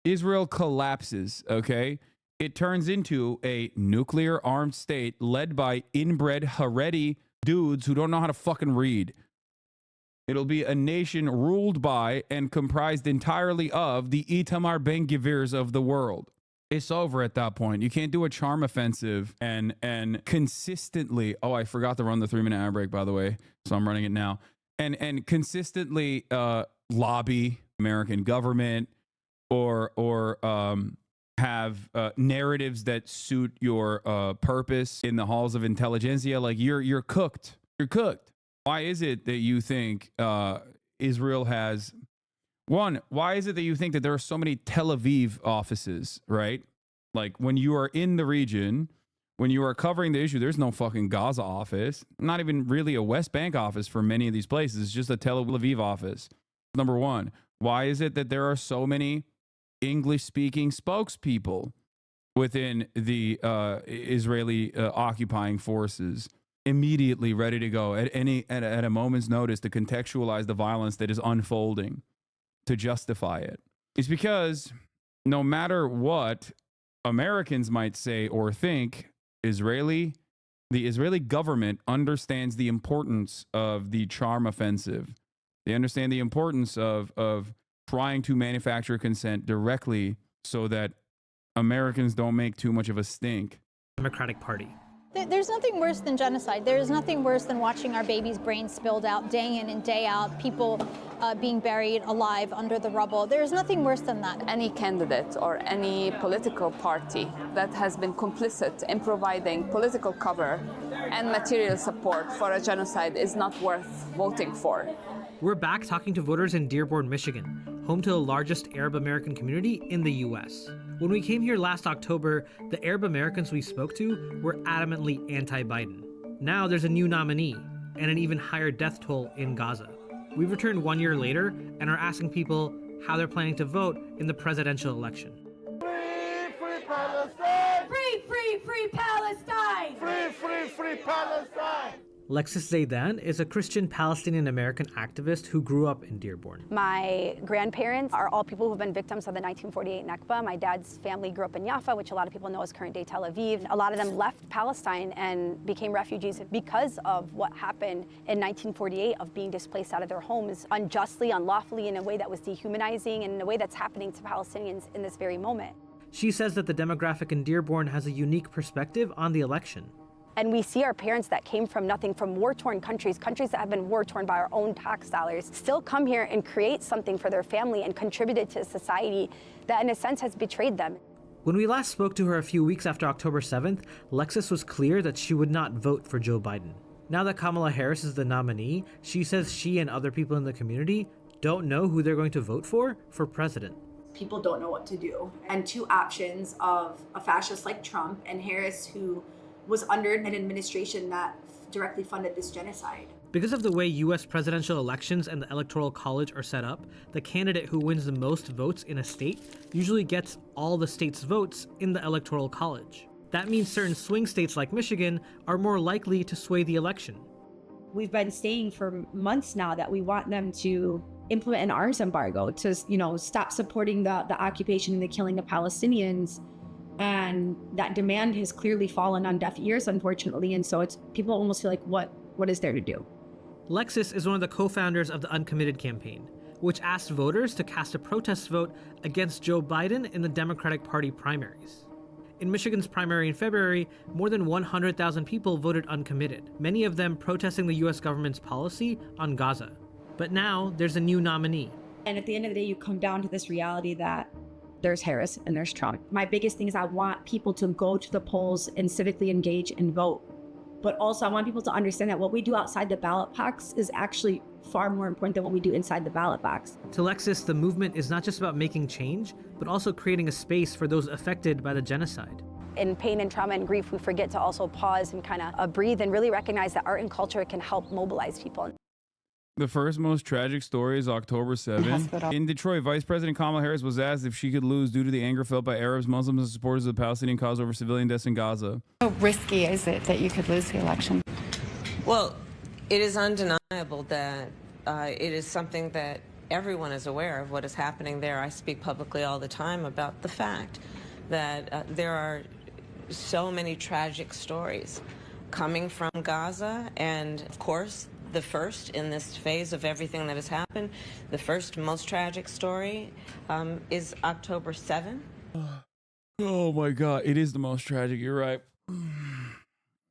Israel collapses, okay? It turns into a nuclear armed state led by inbred Haredi dudes who don't know how to fucking read. It'll be a nation ruled by and comprised entirely of the Itamar Ben-Gvirs of the world. It's over at that point. You can't do a charm offensive and consistently. Oh, I forgot to run the 3-minute ad break, by the way, so I'm running it now. And consistently lobby American government or have narratives that suit your purpose in the halls of intelligentsia. Like you're cooked. You're cooked. Why is it that you think Israel has? One, why is it that you think that there are so many Tel Aviv offices, right? Like when you are in the region, when you are covering the issue, there's no fucking Gaza office, not even really a West Bank office for many of these places. It's just a Tel Aviv office. Number one, why is it that there are so many English-speaking spokespeople within the Israeli occupying forces, immediately ready to go at a moment's notice to contextualize the violence that is unfolding, to justify it? It's because no matter what Americans might say or think, the Israeli government understands the importance of the charm offensive. They understand the importance of trying to manufacture consent directly so that Americans don't make too much of a stink. Democratic Party. There's nothing worse than genocide. There is nothing worse than watching our babies' brains spilled out day in and day out, people being buried alive under the rubble. There's nothing worse than that. Any candidate or any political party that has been complicit in providing political cover and material support for a genocide is not worth voting for. We're back talking to voters in Dearborn, Michigan, home to the largest Arab American community in the U.S. When we came here last October, the Arab Americans we spoke to were adamantly anti-Biden. Now there's a new nominee and an even higher death toll in Gaza. We've returned 1 year later and are asking people how they're planning to vote in the presidential election. Free Palestine! Free Palestine! Free Palestine! Lexis Zaidan is a Christian Palestinian American activist who grew up in Dearborn. My grandparents are all people who've been victims of the 1948 Nakba. My dad's family grew up in Jaffa, which a lot of people know as current-day Tel Aviv. A lot of them left Palestine and became refugees because of what happened in 1948 of being displaced out of their homes unjustly, unlawfully, in a way that was dehumanizing and in a way that's happening to Palestinians in this very moment. She says that the demographic in Dearborn has a unique perspective on the election. And we see our parents that came from nothing, from war-torn countries that have been war-torn by our own tax dollars, still come here and create something for their family and contributed to a society that in a sense has betrayed them. When we last spoke to her a few weeks after October 7th, Lexis was clear that she would not vote for Joe Biden. Now that Kamala Harris is the nominee, she says she and other people in the community don't know who they're going to vote for president. People don't know what to do. And two options of a fascist like Trump and Harris, who was under an administration that directly funded this genocide. Because of the way U.S. presidential elections and the Electoral College are set up, the candidate who wins the most votes in a state usually gets all the state's votes in the Electoral College. That means certain swing states like Michigan are more likely to sway the election. we've been saying for months now that we want them to implement an arms embargo to, stop supporting the occupation and the killing of Palestinians. And that demand has clearly fallen on deaf ears, unfortunately. And so people almost feel like, what is there to do? Lexis is one of the co-founders of the Uncommitted campaign, which asked voters to cast a protest vote against Joe Biden in the Democratic Party primaries. In Michigan's primary in February, more than 100,000 people voted uncommitted, many of them protesting the U.S. government's policy on Gaza. But now there's a new nominee. And at the end of the day, you come down to this reality that there's Harris and there's Trump. My biggest thing is I want people to go to the polls and civically engage and vote. But also I want people to understand that what we do outside the ballot box is actually far more important than what we do inside the ballot box. To Lexis, the movement is not just about making change, but also creating a space for those affected by the genocide. In pain and trauma and grief, we forget to also pause and kind of breathe and really recognize that art and culture can help mobilize people. The first most tragic story is October 7. In Detroit, Vice President Kamala Harris was asked if she could lose due to the anger felt by Arabs, Muslims, and supporters of the Palestinian cause over civilian deaths in Gaza. How risky is it that you could lose the election? Well, it is undeniable that it is something that everyone is aware of what is happening there. I speak publicly all the time about the fact that there are so many tragic stories coming from Gaza, and of course, the first in this phase of everything that has happened, the first most tragic story is October 7. Oh my God, it is the most tragic. You're right.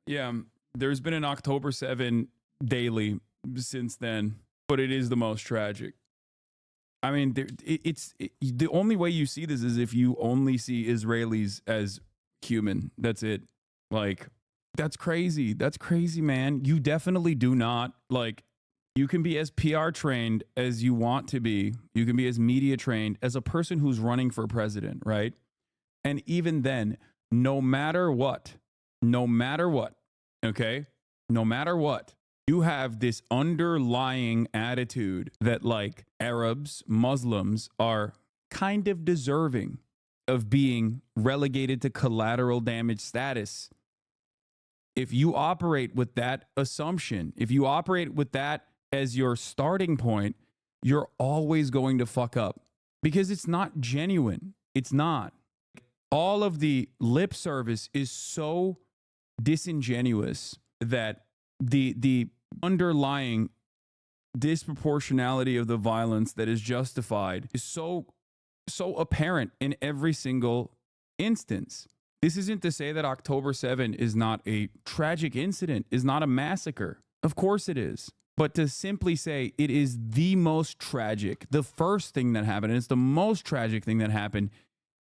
Yeah, there's been an October 7 daily since then, but it is the most tragic. I mean, the only way you see this is if you only see Israelis as human. That's it. Like, that's crazy. That's crazy, man. You definitely do not, like, you can be as PR trained as you want to be. You can be as media trained as a person who's running for president, right? And even then, no matter what, okay? No matter what, you have this underlying attitude that, like, Arabs, Muslims are kind of deserving of being relegated to collateral damage status. If you operate with that assumption, if you operate with that as your starting point, you're always going to fuck up because it's not genuine. It's not. All of the lip service is so disingenuous that the underlying disproportionality of the violence that is justified is so apparent in every single instance. This isn't to say that October 7 is not a tragic incident, is not a massacre. Of course it is. But to simply say it is the most tragic, the first thing that happened, and it's the most tragic thing that happened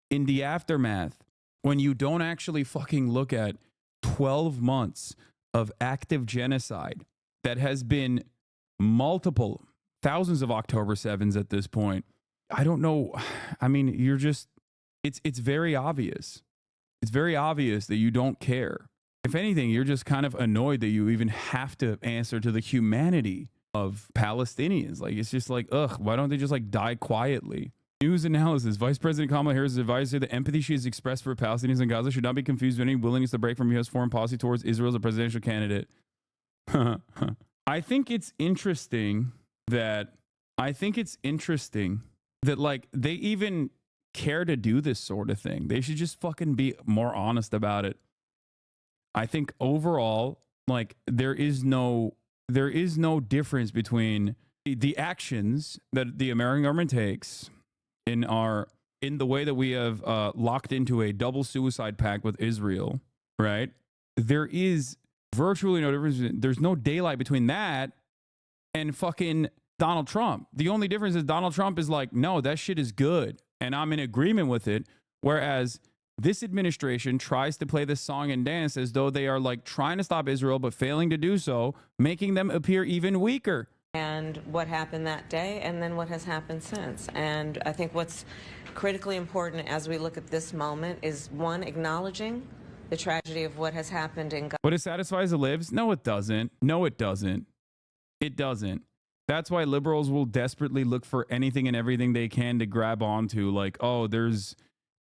in the aftermath, when you don't actually fucking look at 12 months of active genocide that has been multiple thousands of October 7s at this point. I don't know. I mean, you're just, it's very obvious. It's very obvious that you don't care. If anything, you're just kind of annoyed that you even have to answer to the humanity of Palestinians. Like, it's just like, ugh, why don't they just like die quietly? News analysis. Vice President Kamala Harris advised her the empathy she has expressed for Palestinians in Gaza should not be confused with any willingness to break from U.S. foreign policy towards Israel as a presidential candidate. I think it's interesting that like they even care to do this sort of thing. They should just fucking be more honest about it. I think overall, like, there is no difference between the actions that the American government takes in the way that we have locked into a double suicide pact with Israel, right? There is virtually no difference. There's no daylight between that and fucking Donald Trump. The only difference is Donald Trump is like, no, that shit is good, and I'm in agreement with it. Whereas this administration tries to play this song and dance as though they are like trying to stop Israel, but failing to do so, making them appear even weaker. And what happened that day, and then what has happened since. And I think what's critically important as we look at this moment is, one, acknowledging the tragedy of what has happened in Gaza. But it satisfies the libs? No, it doesn't. No, it doesn't. It doesn't. That's why liberals will desperately look for anything and everything they can to grab onto. Like, oh, there's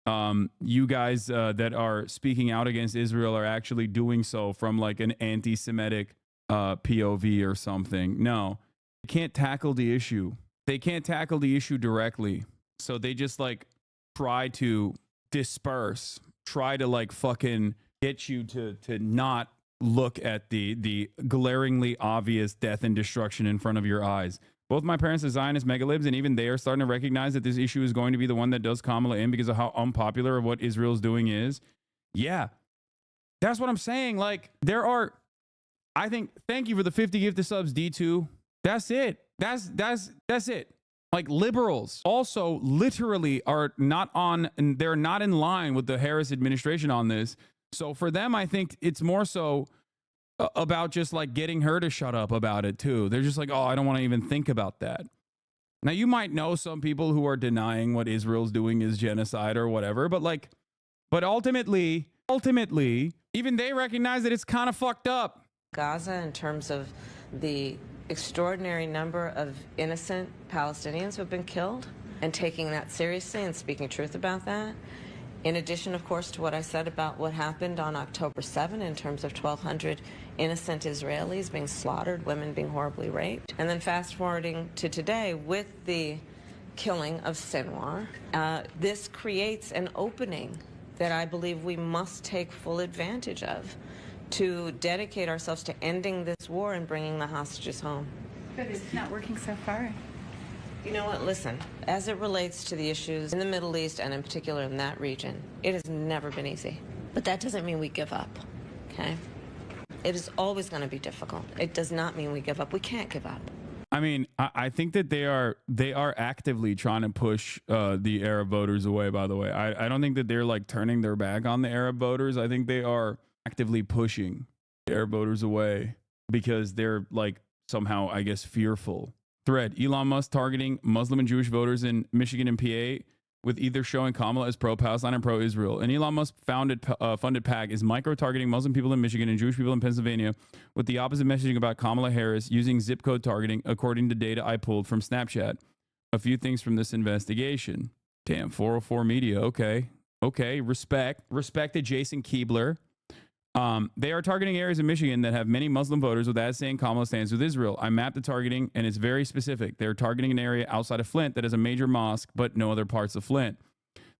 you guys that are speaking out against Israel are actually doing so from like an anti-Semitic POV or something. No, they can't tackle the issue. They can't tackle the issue directly. So they just like try to disperse, try to like fucking get you to not look at the glaringly obvious death and destruction in front of your eyes. Both my parents are Zionist megalibs, and even they are starting to recognize that this issue is going to be the one that does Kamala in because of how unpopular what Israel's doing is. Yeah, that's what I'm saying. Like, there are, I think, thank you for the 50 gifted subs, D2. That's it. That's it. Like, liberals also literally are not on, and they're not in line with the Harris administration on this. So for them, I think it's more so about just like getting her to shut up about it too. They're just like, oh, I don't want to even think about that. Now, you might know some people who are denying what Israel's doing is genocide or whatever, but ultimately, even they recognize that it's kind of fucked up. Gaza, in terms of the extraordinary number of innocent Palestinians who have been killed, and taking that seriously and speaking truth about that. In addition, of course, to what I said about what happened on October 7 in terms of 1,200 innocent Israelis being slaughtered, women being horribly raped. And then fast forwarding to today with the killing of Sinwar, this creates an opening that I believe we must take full advantage of to dedicate ourselves to ending this war and bringing the hostages home. But it's not working so far. You know what, listen, as it relates to the issues in the Middle East and in particular in that region, it has never been easy. But that doesn't mean we give up, okay? It is always going to be difficult. It does not mean we give up. We can't give up. I mean, I think that they are actively trying to push the Arab voters away, by the way. I don't think that they're like turning their back on the Arab voters. I think they are actively pushing the Arab voters away because they're like somehow, I guess, fearful. Thread, Elon Musk targeting Muslim and Jewish voters in Michigan and PA with either showing Kamala as pro-Palestine and pro-Israel. An Elon Musk funded PAC is micro-targeting Muslim people in Michigan and Jewish people in Pennsylvania with the opposite messaging about Kamala Harris using zip code targeting, according to data I pulled from Snapchat. A few things from this investigation. Damn, 404 Media. Okay. Respect to Jason Keebler. They are targeting areas in Michigan that have many Muslim voters with ads saying Kamala stands with Israel. I mapped the targeting and it's very specific. They're targeting an area outside of Flint that has a major mosque, but no other parts of Flint.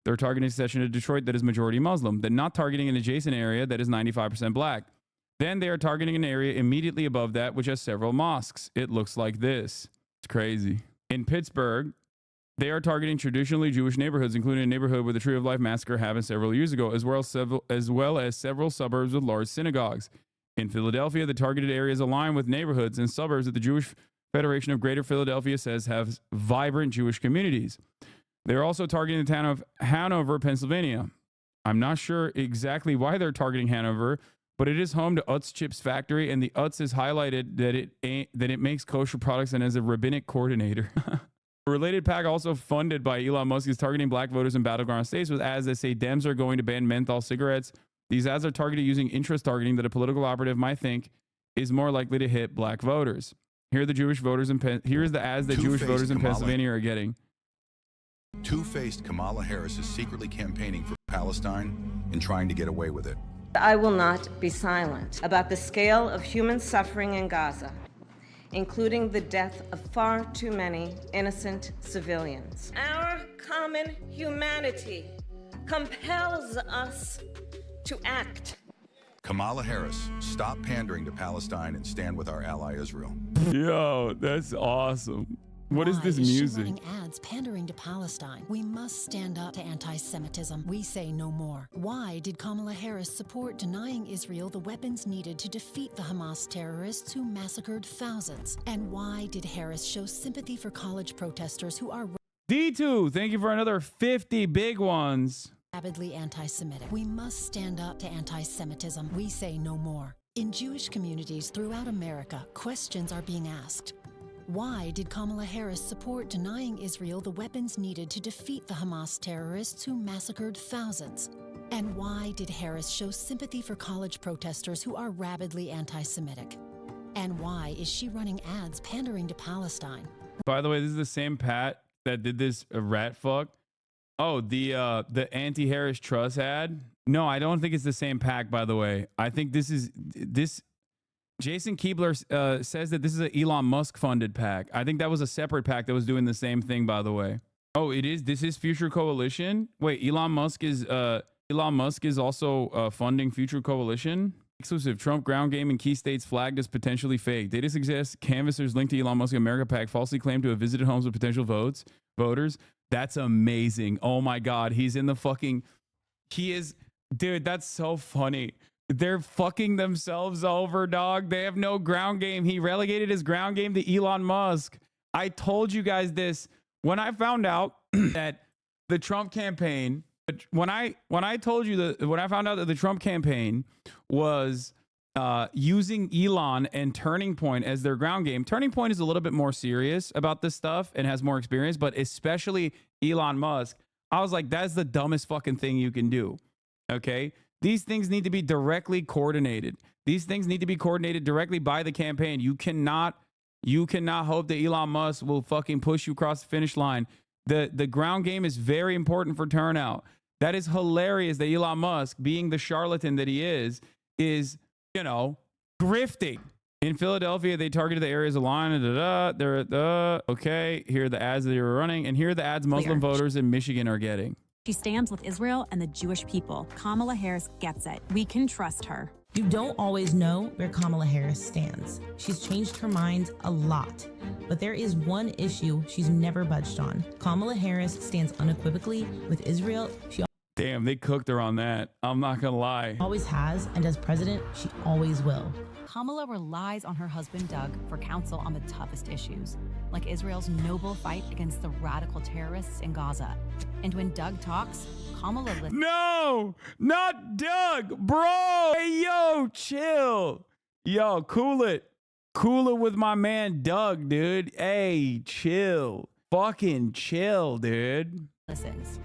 They're targeting a section of Detroit that is majority Muslim. They're not targeting an adjacent area that is 95% black. Then they are targeting an area immediately above that, which has several mosques. It looks like this. It's crazy. In Pittsburgh, they are targeting traditionally Jewish neighborhoods, including a neighborhood where the Tree of Life massacre happened several years ago, as well as several suburbs with large synagogues. In Philadelphia, the targeted areas align with neighborhoods and suburbs that the Jewish Federation of Greater Philadelphia says have vibrant Jewish communities. They're also targeting the town of Hanover, Pennsylvania. I'm not sure exactly why they're targeting Hanover, but it is home to Utz Chips Factory, and the Utz is highlighted that it makes kosher products and as a rabbinic coordinator. A related PAC also funded by Elon Musk is targeting black voters in battleground states with ads that say Dems are going to ban menthol cigarettes. These ads are targeted using interest targeting that a political operative might think is more likely to hit black voters. Here are the Jewish voters here's the ads that Jewish voters in Pennsylvania are getting. Two-faced Kamala Harris is secretly campaigning for Palestine and trying to get away with it. I will not be silent about the scale of human suffering in Gaza, including the death of far too many innocent civilians. Our common humanity compels us to act. Kamala Harris, stop pandering to Palestine and stand with our ally Israel. Yo, that's awesome. What is this music? Running ads pandering to Palestine. We must stand up to anti-Semitism. We say no more. Why did Kamala Harris support denying Israel the weapons needed to defeat the Hamas terrorists who massacred thousands? And why did Harris show sympathy for college protesters who are D2, thank you for another 50 big ones. rabidly anti-Semitic? We must stand up to anti-Semitism. We say no more. In Jewish communities throughout America, questions are being asked. Why did Kamala Harris support denying Israel the weapons needed to defeat the Hamas terrorists who massacred thousands? And why did Harris show sympathy for college protesters who are rabidly anti-Semitic? And why is she running ads pandering to Palestine? By the way, this is the same Pat that did this rat fuck. Oh, the anti-Harris Trust ad? No, I don't think it's the same PAC, by the way. I think this Jason Keebler says that this is an Elon Musk funded PAC. I think that was a separate PAC that was doing the same thing, by the way. Oh, it is. This is Future Coalition. Wait, Elon Musk is also funding Future Coalition. Exclusive Trump ground game in key states flagged as potentially fake. Data suggests canvassers linked to Elon Musk America PAC falsely claimed to have visited homes with potential voters. That's amazing. Oh my God, he's in the fucking. He is, dude. That's so funny. They're fucking themselves over, dog. They have no ground game. He relegated his ground game to Elon Musk. I told you guys this when I found out that the Trump campaign. When I told you that, when I found out that the Trump campaign was using Elon and Turning Point as their ground game. Turning Point is a little bit more serious about this stuff and has more experience, but especially Elon Musk. I was like, that's the dumbest fucking thing you can do. Okay. These things need to be directly coordinated. These things need to be coordinated directly by the campaign. You cannot hope that Elon Musk will fucking push you across the finish line. The ground game is very important for turnout. That is hilarious that Elon Musk, being the charlatan that he is, grifting. In Philadelphia, they targeted the areas aligned. Okay, here are the ads that they were running, and here are the ads Muslim voters in Michigan are getting. She stands with Israel and the Jewish people. Kamala Harris gets it. We can trust her. You don't always know where Kamala Harris stands. She's changed her mind a lot, but there is one issue she's never budged on. Kamala Harris stands unequivocally with Israel. Damn, they cooked her on that. I'm not gonna lie. Always has, and as president, she always will. Kamala relies on her husband, Doug, for counsel on the toughest issues, like Israel's noble fight against the radical terrorists in Gaza. And when Doug talks, Kamala listens. No, not Doug, bro. Hey, yo, chill. Yo, cool it. Cool it with my man, Doug, dude. Hey, chill. Fucking chill, dude. Listens.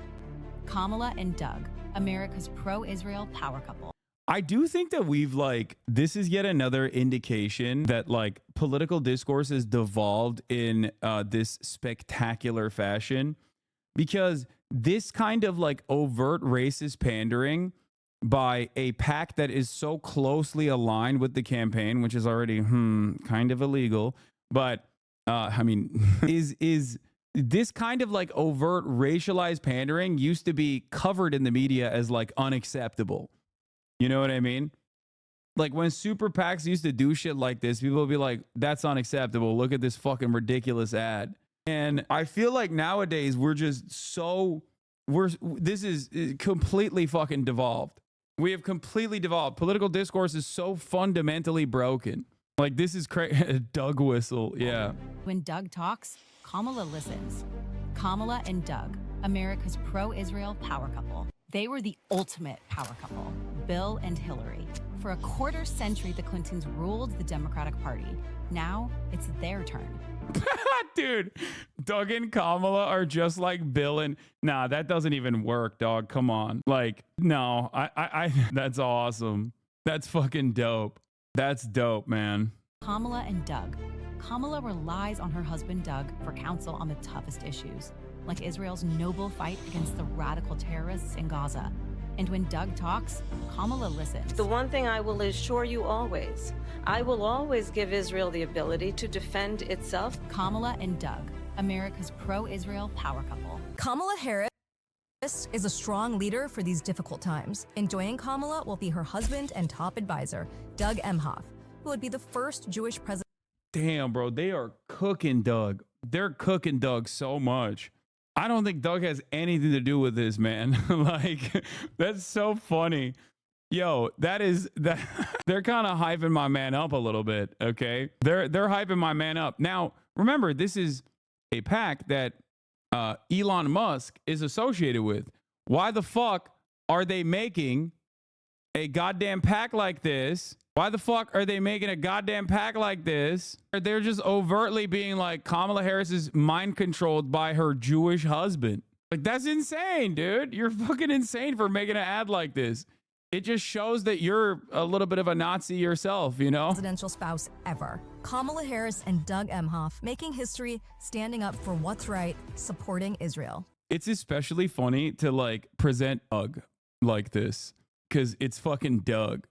Kamala and Doug, America's pro-Israel power couple. I do think that this is yet another indication that political discourse has devolved in this spectacular fashion, because this kind of overt racist pandering by a PAC that is so closely aligned with the campaign, which is already kind of illegal, but is this kind of overt racialized pandering used to be covered in the media as unacceptable. You know what I mean? When super PACs used to do shit like this, people would be like, that's unacceptable. Look at this fucking ridiculous ad. And I feel like nowadays this is completely fucking devolved. We have completely devolved. Political discourse is so fundamentally broken. This is crazy. Doug whistle. Yeah. When Doug talks, Kamala listens. Kamala and Doug, America's pro-Israel power couple. They were the ultimate power couple, Bill and Hillary. For a quarter century, the Clintons ruled the Democratic Party. Now it's their turn. Dude, Doug and Kamala are just like Bill and... Nah, that doesn't even work, dog. Come on. No, I that's awesome. That's fucking dope. That's dope, man. Kamala and Doug. Kamala relies on her husband, Doug, for counsel on the toughest issues, like Israel's noble fight against the radical terrorists in Gaza. And when Doug talks, Kamala listens. The one thing I will assure you always, I will always give Israel the ability to defend itself. Kamala and Doug, America's pro-Israel power couple. Kamala Harris is a strong leader for these difficult times. And joining Kamala will be her husband and top advisor, Doug Emhoff, who would be the first Jewish president. Damn, bro, they are cooking Doug. They're cooking Doug so much. I don't think Doug has anything to do with this, man. That's so funny. Yo, that they're kind of hyping my man up a little bit, okay? They're hyping my man up. Now, remember, this is a PAC that Elon Musk is associated with. Why the fuck are they making a goddamn PAC like this? Why the fuck are they making a goddamn PAC like this? They're just overtly being like, Kamala Harris is mind controlled by her Jewish husband. That's insane, dude. You're fucking insane for making an ad like this. It just shows that you're a little bit of a Nazi yourself, you know? Presidential spouse ever. Kamala Harris and Doug Emhoff making history, standing up for what's right, supporting Israel. It's especially funny to present Doug like this because it's fucking Doug.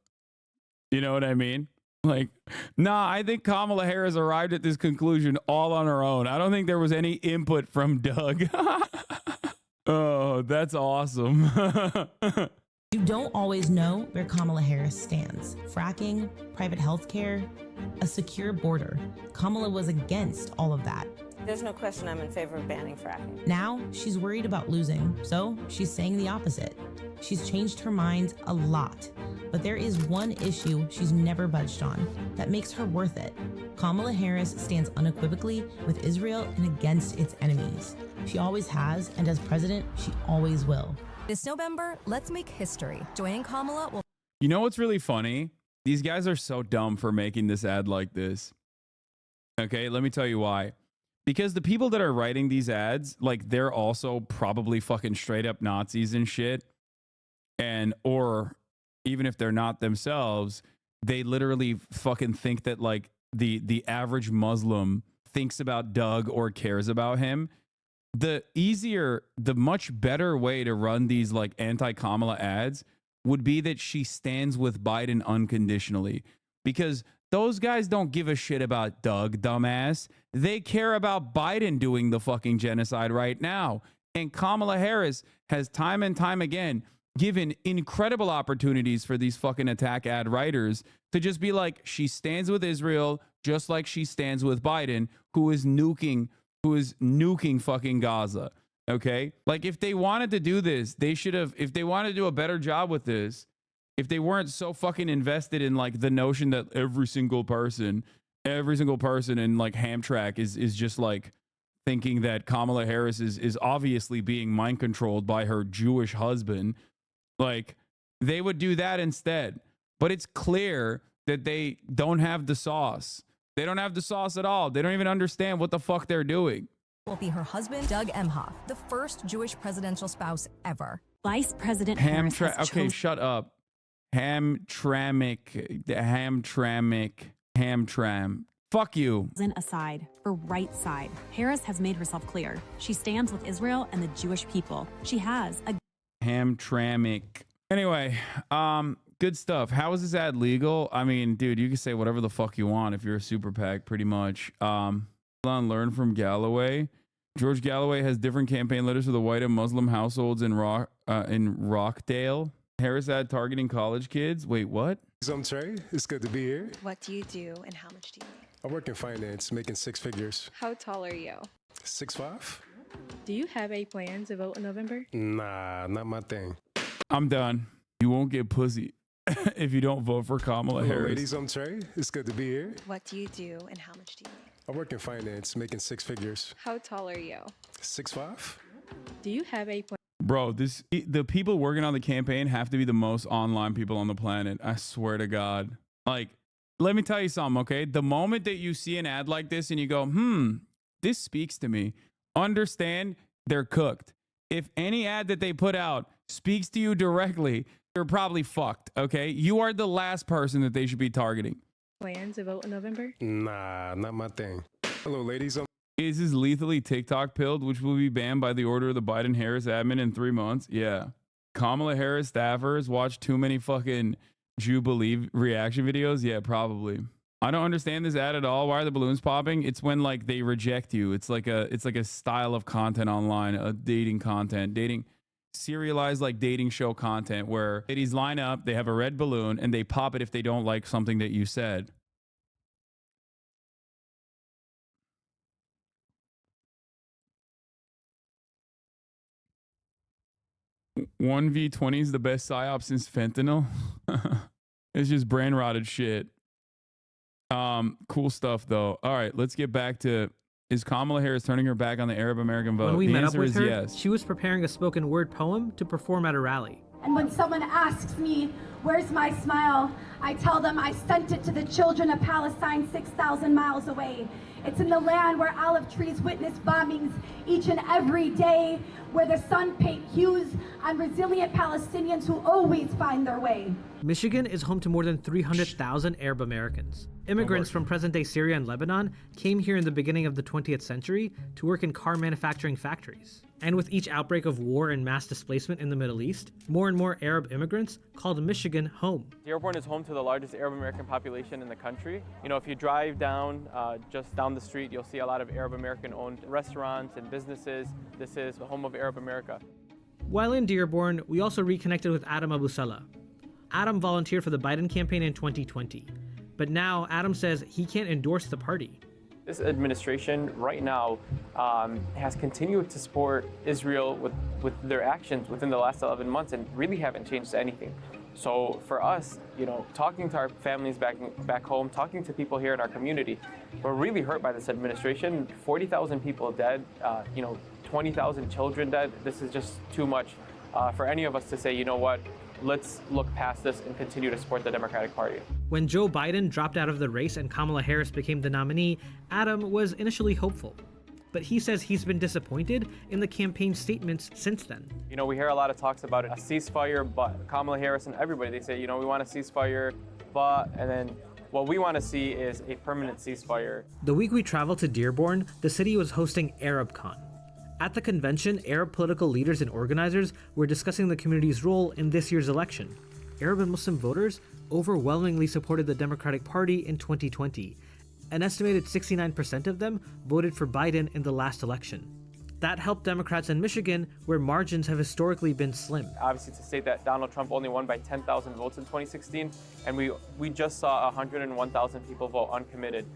You know what I mean? Like, nah, I think Kamala Harris arrived at this conclusion all on her own. I don't think there was any input from Doug. Oh, that's awesome. You don't always know where Kamala Harris stands. Fracking, private health care, a secure border. Kamala was against all of that. There's no question I'm in favor of banning fracking. Now she's worried about losing, so she's saying the opposite. She's changed her mind a lot, but there is one issue she's never budged on that makes her worth it. Kamala Harris stands unequivocally with Israel and against its enemies. She always has, and as president, she always will. This November, let's make history. Joining Kamala will... You know what's really funny? These guys are so dumb for making this ad like this. Okay, let me tell you why. Because the people that are writing these ads, like, they're also probably fucking straight up Nazis and shit. And, or even if they're not themselves, they literally fucking think that, like, the average Muslim thinks about Doug or cares about him. The much better way to run these, like, anti-Kamala ads would be that she stands with Biden unconditionally. Because those guys don't give a shit about Doug, dumbass. They care about Biden doing the fucking genocide right now. And Kamala Harris has time and time again given incredible opportunities for these fucking attack ad writers to just be like, she stands with Israel just like she stands with Biden, who is nuking fucking Gaza. Okay? Like, if they wanted to do this, they should have, if they wanted to do a better job with this, if they weren't so fucking invested in, like, the notion that every single person in, like, Hamtramck is just, like, thinking that Kamala Harris is obviously being mind controlled by her Jewish husband, like, they would do that instead. But it's clear that they don't have the sauce. They don't have the sauce at all. They don't even understand what the fuck they're doing. Will be her husband, Doug Emhoff, the first Jewish presidential spouse ever. Vice President Okay, shut up. Hamtram. Fuck you. Aside, for right side, Harris has made herself clear. She stands with Israel and the Jewish people. She has a Hamtramck. Anyway, good stuff. How is this ad legal? I mean, dude, you can say whatever the fuck you want if you're a super PAC, pretty much. Learn from Galloway. George Galloway has different campaign letters for the white and Muslim households in Rockdale. Harris ad targeting college kids. Wait, what? I'm Trey. It's good to be here. What do you do and how much do you make? I work in finance, making 6 figures. How tall are you? 6'5". Do you have a plan to vote in November? Nah, not my thing. I'm done. You won't get pussy if you don't vote for Kamala Harris. Ladies, I'm Trey. It's good to be here. What do you do and how much do you make? I work in finance, making 6 figures. How tall are you? 6'5". Do you have a plan? Bro, the people working on the campaign have to be the most online people on the planet. I swear to God. Like, let me tell you something, okay? The moment that you see an ad like this and you go, this speaks to me, understand they're cooked. If any ad that they put out speaks to you directly, you're probably fucked, okay? You are the last person that they should be targeting. Plan to vote in November? Nah, not my thing. Hello, ladies. Is this lethally TikTok pilled, which will be banned by the order of the Biden-Harris admin in 3 months? Yeah. Kamala Harris staffers watch too many fucking Jew Believe reaction videos? Yeah, probably. I don't understand this ad at all. Why are the balloons popping? It's when, like, they reject you. It's like a style of content online, a dating content, serialized, like, dating show content where ladies line up, they have a red balloon, and they pop it if they don't like something that you said. One V20 is the best psyop since fentanyl. It's just brain rotted shit. Cool stuff though. All right, let's get back to, is Kamala Harris turning her back on the Arab American vote? When we met up with her, yes. She was preparing a spoken word poem to perform at a rally. And when someone asks me, where's my smile? I tell them I sent it to the children of Palestine 6,000 miles away. It's in the land where olive trees witness bombings each and every day, where the sun paint hues on resilient Palestinians who always find their way. Michigan is home to more than 300,000 Arab Americans. Immigrants from present-day Syria and Lebanon came here in the beginning of the 20th century to work in car manufacturing factories. And with each outbreak of war and mass displacement in the Middle East, more and more Arab immigrants called Michigan home. Dearborn is home to the largest Arab American population in the country. You know, if you drive down, just down the street, you'll see a lot of Arab American owned restaurants and businesses. This is the home of Arab America. While in Dearborn, we also reconnected with Adam Abu Salah. Adam volunteered for the Biden campaign in 2020. But now Adam says he can't endorse the party. This administration right now has continued to support Israel with their actions within the last 11 months and really haven't changed anything. So for us, you know, talking to our families back home, talking to people here in our community, we're really hurt by this administration. 40,000 people dead, 20,000 children dead. This is just too much for any of us to say, you know what, let's look past this and continue to support the Democratic Party. When Joe Biden dropped out of the race and Kamala Harris became the nominee, Adam was initially hopeful. But he says he's been disappointed in the campaign statements since then. You know, we hear a lot of talks about a ceasefire, but Kamala Harris and everybody, they say, you know, we want a ceasefire, but, and then what we want to see is a permanent ceasefire. The week we traveled to Dearborn, the city was hosting ArabCon. At the convention, Arab political leaders and organizers were discussing the community's role in this year's election. Arab and Muslim voters overwhelmingly supported the Democratic Party in 2020. An estimated 69% of them voted for Biden in the last election. That helped Democrats in Michigan, where margins have historically been slim. Obviously, to state that Donald Trump only won by 10,000 votes in 2016, and we just saw 101,000 people vote uncommitted.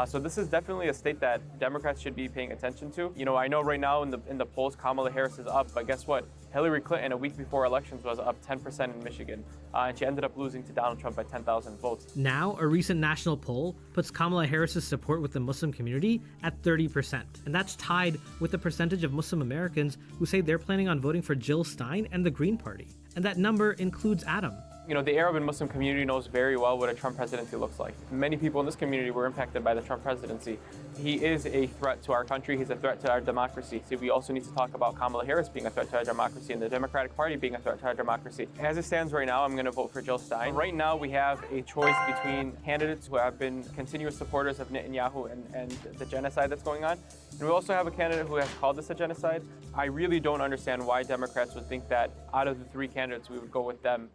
So this is definitely a state that Democrats should be paying attention to. You know, I know right now in the polls, Kamala Harris is up, but guess what? Hillary Clinton, a week before elections, was up 10% in Michigan, and she ended up losing to Donald Trump by 10,000 votes. Now, a recent national poll puts Kamala Harris's support with the Muslim community at 30%, and that's tied with the percentage of Muslim Americans who say they're planning on voting for Jill Stein and the Green Party. And that number includes Adam. You know, the Arab and Muslim community knows very well what a Trump presidency looks like. Many people in this community were impacted by the Trump presidency. He is a threat to our country. He's a threat to our democracy. So we also need to talk about Kamala Harris being a threat to our democracy and the Democratic Party being a threat to our democracy. As it stands right now, I'm going to vote for Jill Stein. Right now, we have a choice between candidates who have been continuous supporters of Netanyahu and the genocide that's going on. And we also have a candidate who has called this a genocide. I really don't understand why Democrats would think that out of the three candidates, we would go with them.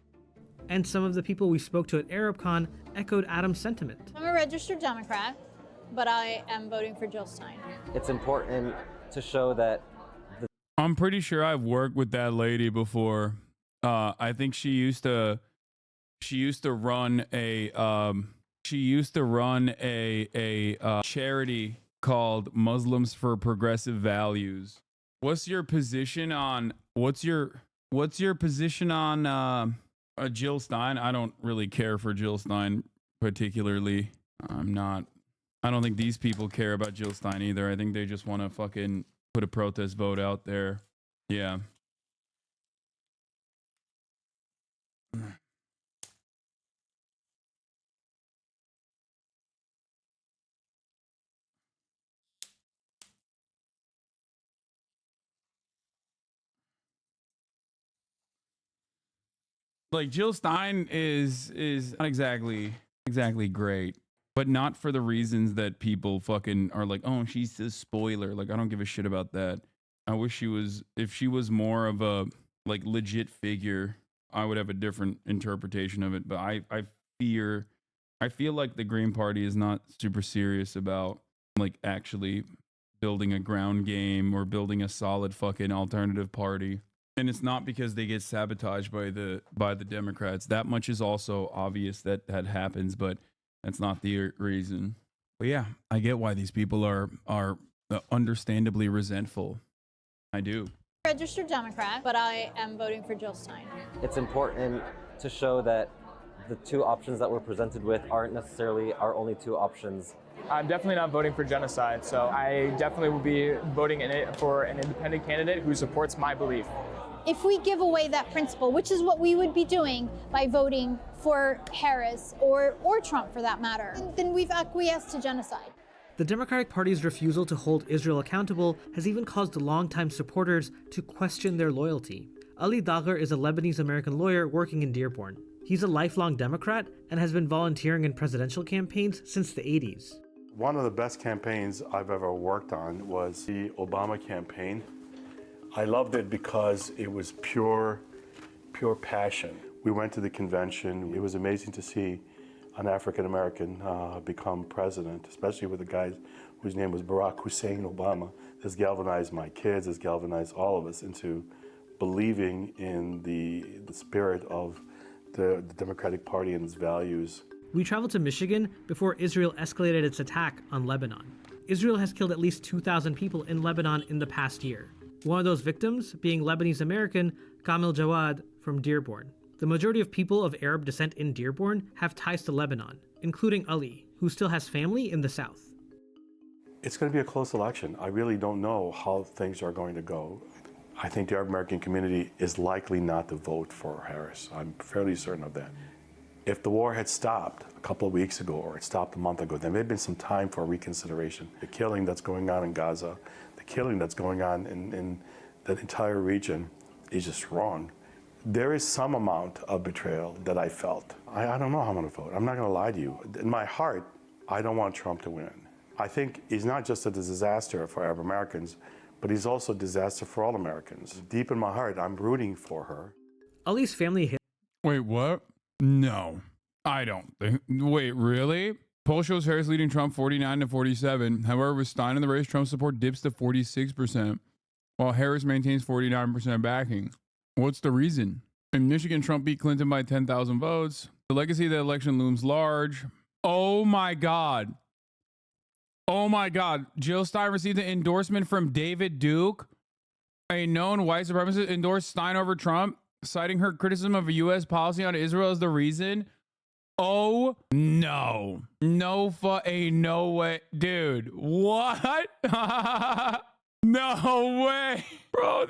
And some of the people we spoke to at ArabCon echoed Adam's sentiment. I'm a registered Democrat, but I am voting for Jill Stein. It's important to show that I'm pretty sure I've worked with that lady before. I think she used to run a charity called Muslims for Progressive Values. What's your position on Jill Stein? I don't really care for Jill Stein particularly. I don't think these people care about Jill Stein either. I think they just want to fucking put a protest vote out there. Yeah. Like Jill Stein is not exactly great, but not for the reasons that people fucking are like, oh, she's a spoiler. Like, I don't give a shit about that. I wish if she was more of a like legit figure, I would have a different interpretation of it. But I feel like the Green Party is not super serious about like actually building a ground game or building a solid fucking alternative party. And it's not because they get sabotaged by the Democrats. That much is also obvious that happens, but that's not the reason. But yeah, I get why these people are understandably resentful. I do. Registered Democrat, but I am voting for Jill Stein. it's important to show that the two options that we're presented with aren't necessarily our only two options. I'm definitely not voting for genocide, so I definitely will be voting for an independent candidate who supports my belief. If we give away that principle, which is what we would be doing by voting for Harris or Trump for that matter, then we've acquiesced to genocide. The Democratic Party's refusal to hold Israel accountable has even caused longtime supporters to question their loyalty. Ali Dagher is a Lebanese-American lawyer working in Dearborn. He's a lifelong Democrat and has been volunteering in presidential campaigns since the 80s. One of the best campaigns I've ever worked on was the Obama campaign. I loved it because it was pure passion. We went to the convention. It was amazing to see an African American become president, especially with a guy whose name was Barack Hussein Obama. This galvanized my kids, this galvanized all of us into believing in the spirit of the Democratic Party and its values. We traveled to Michigan before Israel escalated its attack on Lebanon. Israel has killed at least 2,000 people in Lebanon in the past year. One of those victims being Lebanese American Kamil Jawad from Dearborn. The majority of people of Arab descent in Dearborn have ties to Lebanon, including Ali, who still has family in the south. It's going to be a close election. I really don't know how things are going to go. I think the Arab American community is likely not to vote for Harris. I'm fairly certain of that. If the war had stopped a couple of weeks ago or it stopped a month ago, there may have been some time for reconsideration. The killing that's going on in Gaza, the killing that's going on in that entire region is just wrong. There is some amount of betrayal that I felt. I don't know how I'm going to vote. I'm not going to lie to you. In my heart, I don't want Trump to win. I think he's not just a disaster for Arab Americans, but he's also a disaster for all Americans. Deep in my heart, I'm rooting for her. Ali's family... Wait, what? No, I don't think. Wait, really? Poll shows Harris leading Trump 49-47. However, with Stein in the race, Trump's support dips to 46%, while Harris maintains 49% backing. What's the reason? In Michigan, Trump beat Clinton by 10,000 votes. The legacy of the election looms large. Oh my God. Oh my God. Jill Stein received an endorsement from David Duke. A known white supremacist endorsed Stein over Trump, citing her criticism of U.S. policy on Israel as the reason. Oh no. No no way. Dude, what? No way. Bro,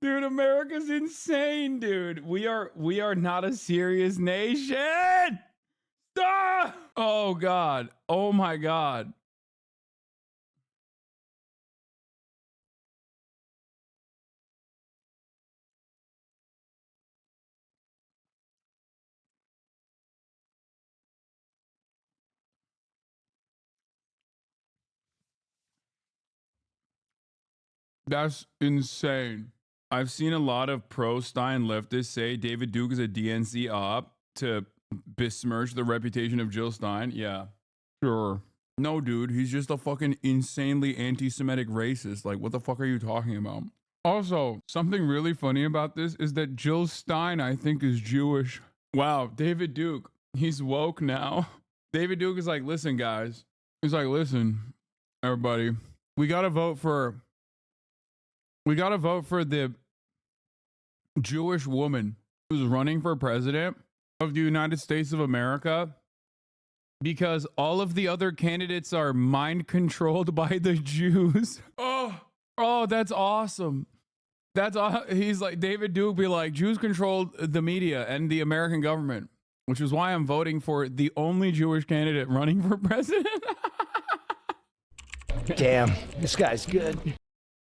Dude, America's insane, dude. We are not a serious nation. Stop! Oh God. Oh my God. That's insane. I've seen a lot of pro-Stein leftists say David Duke is a DNC op to besmirch the reputation of Jill Stein. Yeah, sure. No, dude, he's just a fucking insanely anti-Semitic racist. Like, what the fuck are you talking about? Also, something really funny about this is that Jill Stein, I think, is Jewish. Wow, David Duke, he's woke now. David Duke is like, listen, guys. He's like, listen, everybody, we gotta vote for the Jewish woman who's running for president of the United States of America, because all of the other candidates are mind controlled by the Jews. Oh, that's awesome. He's like, David Duke be like, Jews controlled the media and the American government, which is why I'm voting for the only Jewish candidate running for president. Damn, this guy's good.